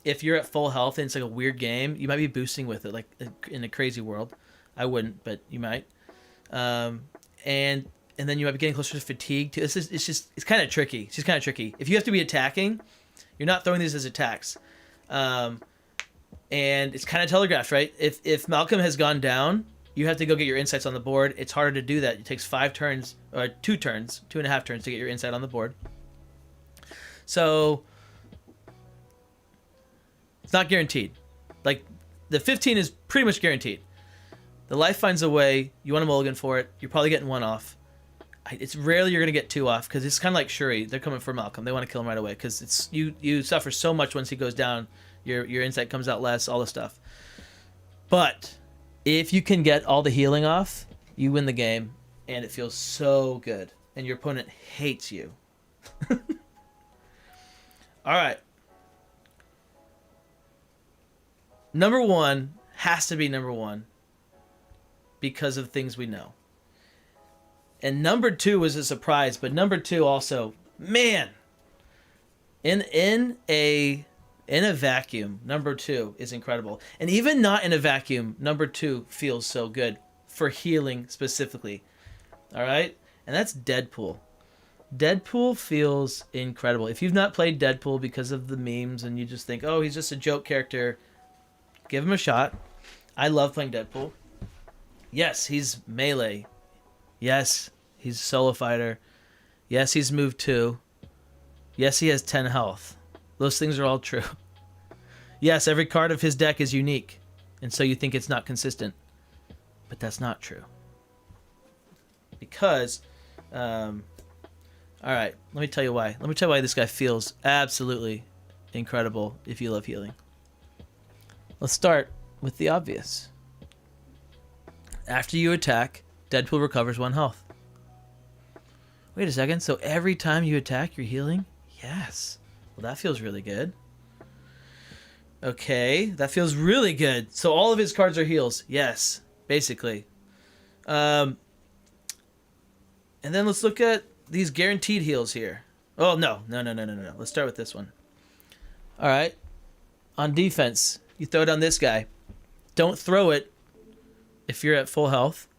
If you're at full health and it's like a weird game, you might be boosting with it, like in a crazy world. I wouldn't, but you might. And then you might be getting closer to fatigue too. It's kind of tricky. It's just kind of tricky. If you have to be attacking, you're not throwing these as attacks. And it's kind of telegraphed, right? If Malcolm has gone down, you have to go get your insights on the board. It's harder to do that. It takes 5 turns, or 2 turns, 2.5 turns to get your insight on the board. So it's not guaranteed. Like the 15 is pretty much guaranteed. The life finds a way. You want to mulligan for it. You're probably getting 1 off. It's rarely you're going to get 2 off because it's kind of like Shuri. They're coming for Malcolm. They want to kill him right away because it's you suffer so much once he goes down. Your insight comes out less, all the stuff. But if you can get all the healing off, you win the game, and it feels so good. And your opponent hates you. All right. Number 1 has to be number 1 because of things we know. And number 2 was a surprise, but number 2 also, man, in a vacuum, number 2 is incredible. And even not in a vacuum, number 2 feels so good for healing specifically. All right? And that's Deadpool. Deadpool feels incredible. If you've not played Deadpool because of the memes and you just think, oh, he's just a joke character, give him a shot. I love playing Deadpool. Yes, he's melee. Yes, he's a solo fighter. Yes, he's moved 2. Yes, he has 10 health. Those things are all true. Yes, every card of his deck is unique, and so you think it's not consistent. But that's not true. Because, all right, let me tell you why. Let me tell you why this guy feels absolutely incredible if you love healing. Let's start with the obvious. After you attack, Deadpool recovers 1 health. Wait a second, so every time you attack, you're healing? Yes. Well, that feels really good. Okay, that feels really good. So all of his cards are heals. Yes, basically. And then let's look at these guaranteed heals here. Oh, no. Let's start with this one. All right. On defense, you throw it on this guy. Don't throw it if you're at full health.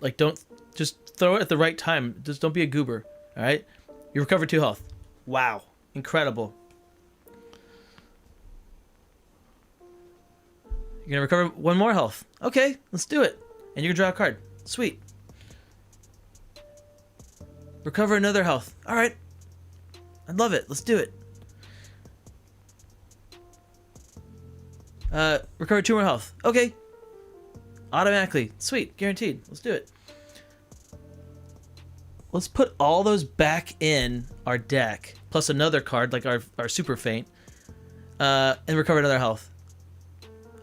Like, don't just throw it at the right time. Just don't be a goober. All right. You recover 2 health. Wow, incredible. You're gonna recover 1 more health. Okay, let's do it. And you're gonna draw a card. Sweet. Recover another health. All right. I love it. Let's do it. Recover 2 more health. Okay. Automatically. Sweet. Guaranteed. Let's do it. Let's put all those back in our deck, plus another card like our super feint, and recover another health.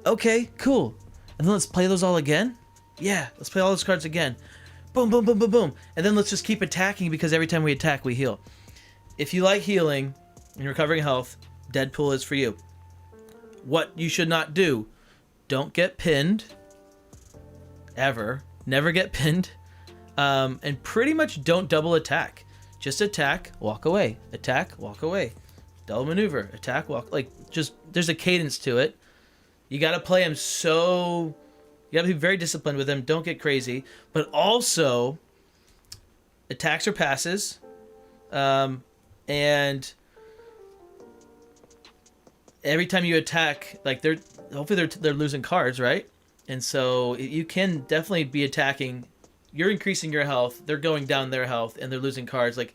Okay, cool. And then let's play those all again. Yeah, let's play all those cards again. Boom, boom, boom, boom, boom. And then let's just keep attacking because every time we attack, we heal. If you like healing and recovering health, Deadpool is for you. What you should not do, don't get pinned. Ever. Never get pinned. And pretty much don't double attack. Just attack, walk away. Attack, walk away. Double maneuver. Attack, walk. Like, just, there's a cadence to it. You gotta play him so... You gotta be very disciplined with him. Don't get crazy. But also, attacks or passes. And every time you attack, like, hopefully they're losing cards, right? And so you can definitely be attacking. You're increasing your health. They're going down their health, and they're losing cards. Like,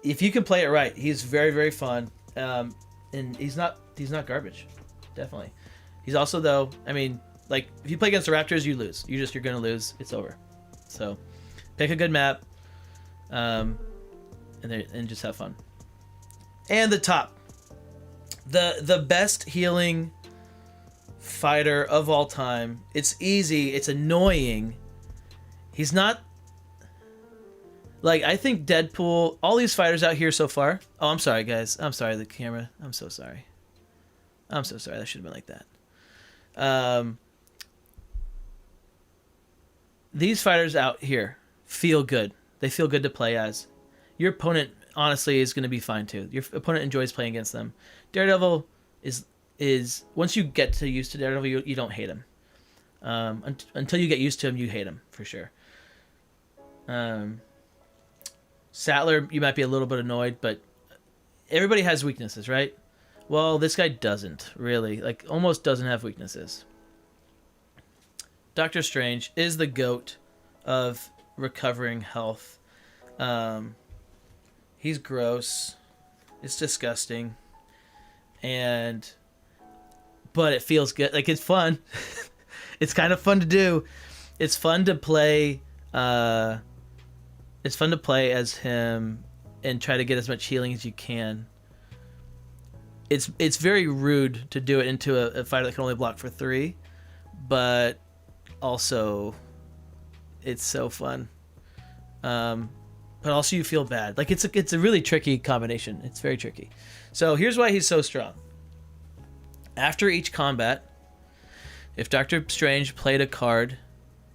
if you can play it right, he's very, very fun. And he's not garbage, definitely. He's also, though, I mean, like, if you play against the Raptors, you lose. You're gonna lose. It's over. So, pick a good map, and just have fun. And the top, the best healing fighter of all time. It's easy. It's annoying. He's not... Like, I think Deadpool... All these fighters out here so far... Oh, I'm sorry, guys. I'm sorry, the camera. I'm so sorry. I'm so sorry. That should have been like that. These fighters out here feel good. They feel good to play as. Your opponent, honestly, is going to be fine, too. Your opponent enjoys playing against them. Daredevil is once you get used to Daredevil, you don't hate him. Until you get used to him, you hate him, for sure. Sattler, you might be a little bit annoyed, but everybody has weaknesses, right? Well, this guy doesn't, really. Like, almost doesn't have weaknesses. Doctor Strange is the GOAT of recovering health. He's gross. It's disgusting. But it feels good. Like, it's fun. It's kind of fun to do. It's fun to play. It's fun to play as him and try to get as much healing as you can. It's very rude to do it into a fighter that can only block for 3, but also it's so fun. But also you feel bad. Like, it's a really tricky combination. It's very tricky. So here's why he's so strong. After each combat, if Doctor Strange played a card,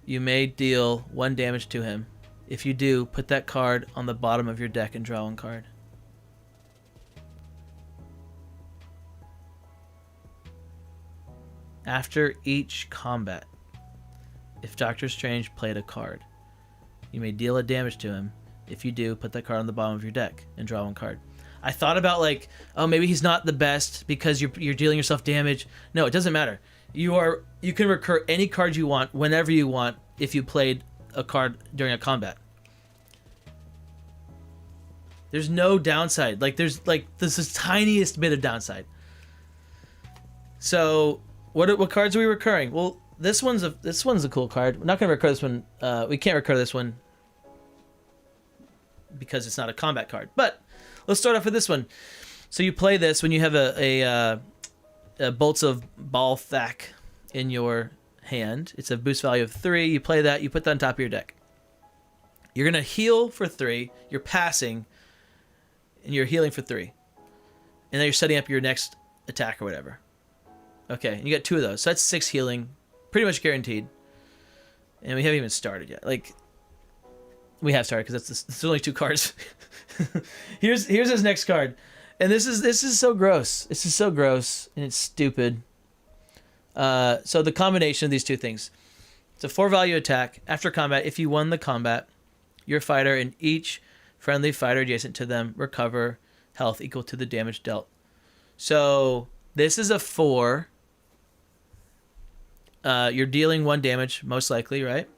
you may deal 1 damage to him. If you do, put that card on the bottom of your deck and draw 1 card. After each combat, if Doctor Strange played a card, you may deal a damage to him. If you do, put that card on the bottom of your deck and draw 1 card. I thought about, like, oh, maybe he's not the best because you're dealing yourself damage. No, it doesn't matter. You can recur any card you want whenever you want if you played a card during a combat. There's no downside. Like there's like this is tiniest bit of downside. So what cards are we recurring? Well, this one's a cool card. We're not gonna recur this one. We can't recur this one because it's not a combat card. But let's start off with this one. So you play this when you have a Bolts of Balthak in your hand. It's a boost value of 3. You play that. You put that on top of your deck. You're gonna heal for 3. You're passing. And you're healing for 3. And then you're setting up your next attack or whatever. Okay, and you got 2 of those. So that's 6 healing. Pretty much guaranteed. And we haven't even started yet. Like, we have started because that's only 2 cards. Here's his next card. And this is so gross. This is so gross. And it's stupid. So the combination of these 2 things. It's a 4 value attack. After combat, if you won the combat, your fighter and each friendly fighter adjacent to them recover health equal to the damage dealt. So this is a 4. You're dealing 1 damage, most likely, right?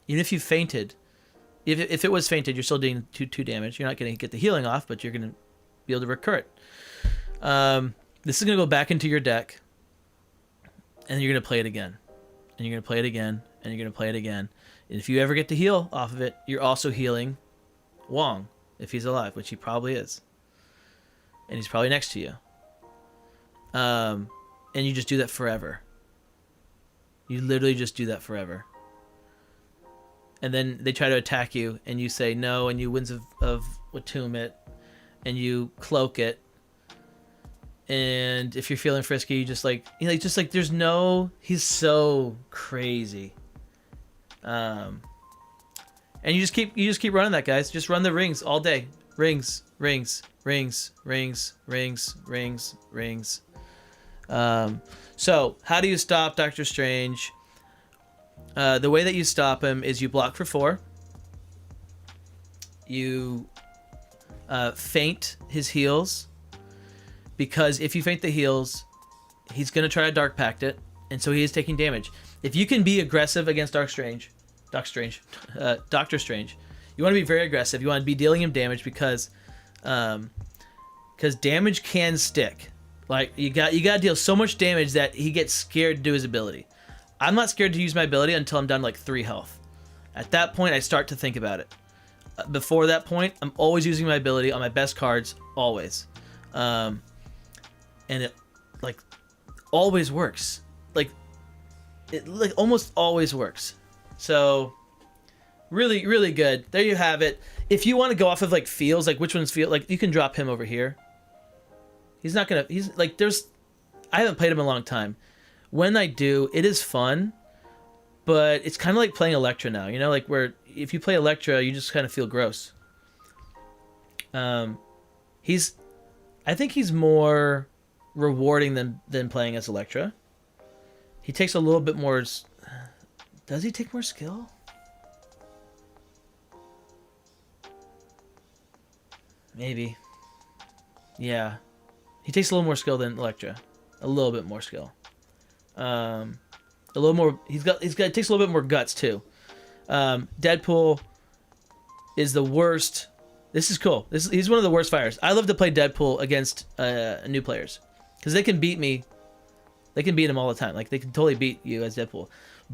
Even if you fainted. If it was fainted, you're still dealing 2 damage. You're not going to get the healing off, but you're going to be able to recur it. This is going to go back into your deck. And you're going to play it again. And you're going to play it again. And you're going to play it again. And if you ever get to heal off of it, you're also healing Wong, if he's alive, which he probably is. And he's probably next to you. And you just do that forever. You literally just do that forever. And then they try to attack you, and you say no, and you Winds of Watum it, and you cloak it. And if you're feeling frisky, you just like, there's no, he's so crazy. And you just keep running that, guys. Just run the rings all day. Rings. So how do you stop Doctor Strange? The way that you stop him is you block for 4. You feint his heals, because if you feint the heals, he's gonna try to Dark Pact it, and so he is taking damage. If you can be aggressive against Doctor Strange, you want to be very aggressive. You want to be dealing him damage because damage can stick. Like you got to deal so much damage that he gets scared to do his ability. I'm not scared to use my ability until I'm down to like 3 health. At that point, I start to think about it. Before that point, I'm always using my ability on my best cards, always, and it like always works. Like it like almost always works. So really, really good. There you have it. If you want to go off of like feels, like which ones feel, like you can drop him over here. He's not gonna, he's like, I haven't played him in a long time. When I do, it is fun, but it's kind of like playing Electra now, you know, like where if you play Electra, you just kind of feel gross. I think he's more rewarding than playing as Electra. He takes a little bit more. Does he take more skill? Maybe. Yeah. He takes a little more skill than Electra. A little bit more skill. A little more. It takes a little bit more guts too. Deadpool is the worst. This is cool. He's one of the worst fighters. I love to play Deadpool against new players because they can beat me. They can beat him all the time. Like they can totally beat you as Deadpool.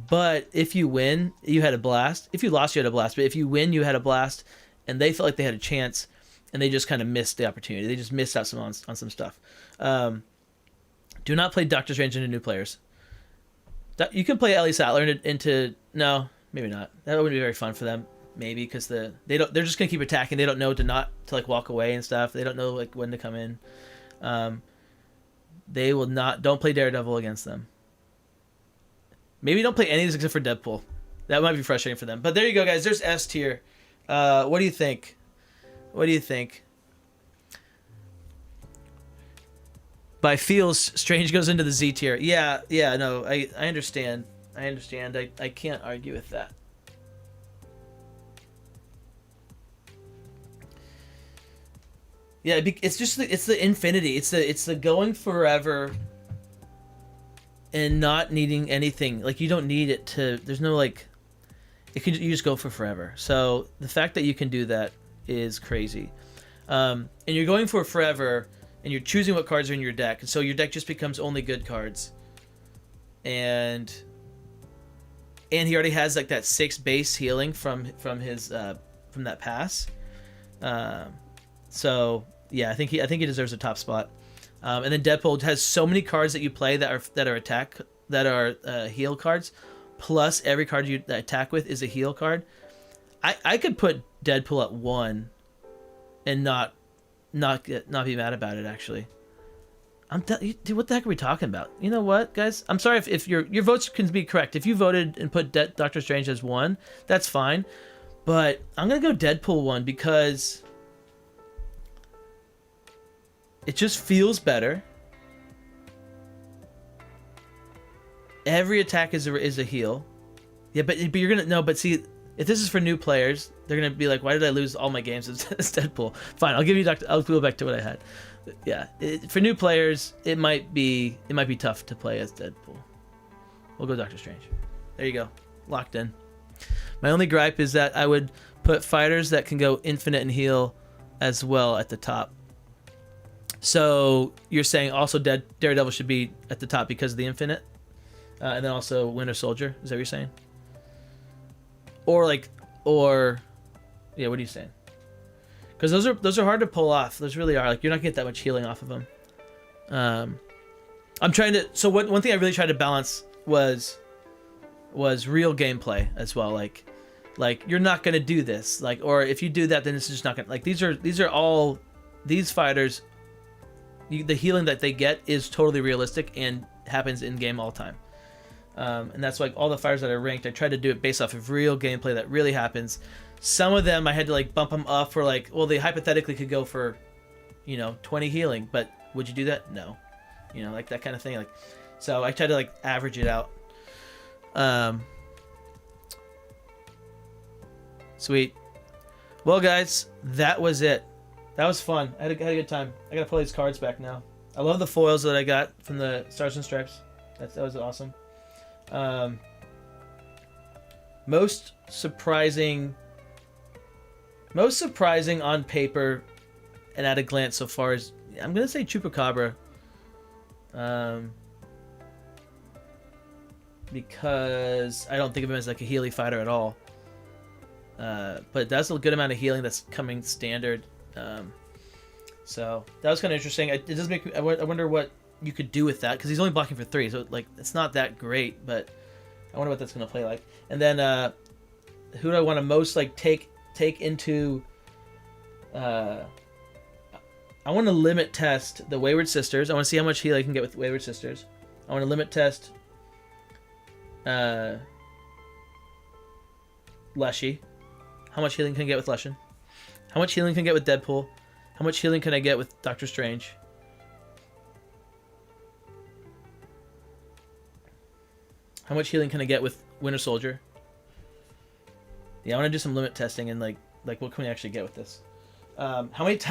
But if you win, you had a blast. If you lost, you had a blast. But if you win, you had a blast. And they felt like they had a chance, and they just kind of missed the opportunity. They just missed out on some stuff. Do not play Doctor Strange into new players. You can play Ellie Sattler into no, maybe not. That wouldn't be very fun for them. Maybe because they're just gonna keep attacking. They don't know to like walk away and stuff. They don't know like when to come in. They will not. Don't play Daredevil against them. Maybe don't play any of these except for Deadpool. That might be frustrating for them. But there you go, guys. There's S tier. What do you think? What do you think? By feels, Strange goes into the Z tier. Yeah, no, I understand. I can't argue with that. Yeah, it's just it's the infinity. It's the going forever and not needing anything. Like you don't need it to. There's no like. you just go for forever. So the fact that you can do that is crazy. And you're going for forever, and you're choosing what cards are in your deck, and so your deck just becomes only good cards. And he already has like that 6 base healing from his from that pass. So yeah, I think he deserves a top spot. And then Deadpool has so many cards that you play that are heal cards, plus every card you attack with is a heal card. I could put Deadpool at 1 and not be mad about it, actually. Dude, what the heck are we talking about? You know what, guys? I'm sorry if your votes can be correct. If you voted and put Doctor Strange as 1, that's fine. But I'm gonna go Deadpool 1 because it just feels better. Every attack is a heal. Yeah, but you're gonna no. But see, if this is for new players, they're gonna be like, "Why did I lose all my games as Deadpool?" Fine, I'll give you I'll go back to what I had. Yeah, for new players, it might be tough to play as Deadpool. We'll go Doctor Strange. There you go, locked in. My only gripe is that I would put fighters that can go infinite and heal as well at the top. So you're saying also Daredevil should be at the top because of the infinite, and then also Winter Soldier. Is that what you're saying? Or yeah, what are you saying? Because those are hard to pull off. Those really are. Like, you're not gonna get that much healing off of them. I'm trying to. So one thing I really tried to balance was real gameplay as well. Like you're not gonna do this. Like, or if you do that, then it's just not gonna. Like, these are all these fighters. The healing that they get is totally realistic and happens in game all the time. And that's like all the fighters that are ranked. I tried to do it based off of real gameplay that really happens. Some of them I had to like bump them up for like, well, they hypothetically could go for, 20 healing, but would you do that? No, like that kind of thing. Like, so I tried to like average it out. Sweet. Well, guys, that was it. That was fun. I had a good time. I gotta pull these cards back now. I love the foils that I got from the Stars and Stripes. That was awesome. Most surprising on paper and at a glance so far is, I'm gonna say Chupacabra. Because I don't think of him as like a Healy fighter at all. But that's a good amount of healing that's coming standard. So that was kind of interesting. It does make me, I wonder what you could do with that, because he's only blocking for 3, so like it's not that great, but I wonder what that's going to play like. And then who do I want to most like take into I want to limit test the Wayward Sisters. I want to see how much heal I can get with Wayward Sisters. I want to limit test Leshy. How much healing can I get with Leshen? How much healing can I get with Deadpool? How much healing can I get with Doctor Strange? How much healing can I get with Winter Soldier? Yeah, I want to do some limit testing and like what can we actually get with this? How much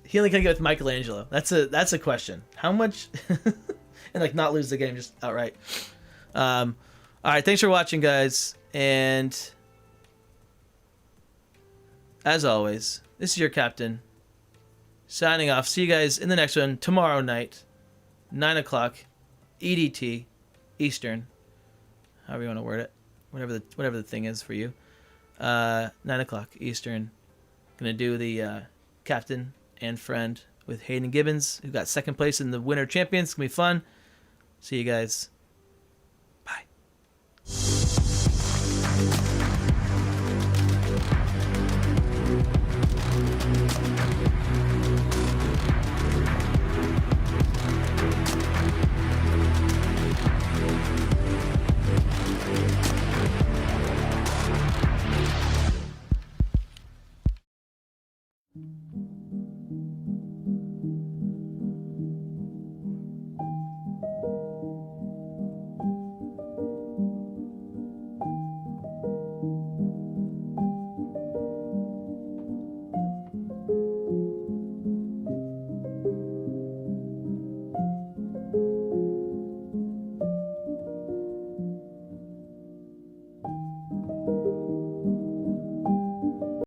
healing can I get with Michelangelo? That's a question. How much and like not lose the game just outright. All right, thanks for watching, guys, and as always, this is your captain signing off. See you guys in the next one tomorrow night, 9 o'clock EDT Eastern, however you want to word it, whatever the thing is for you. 9 o'clock Eastern. Gonna do the captain and friend with Hayden Gibbons, who got second place in the Winter Champions. It's gonna be fun. See you guys.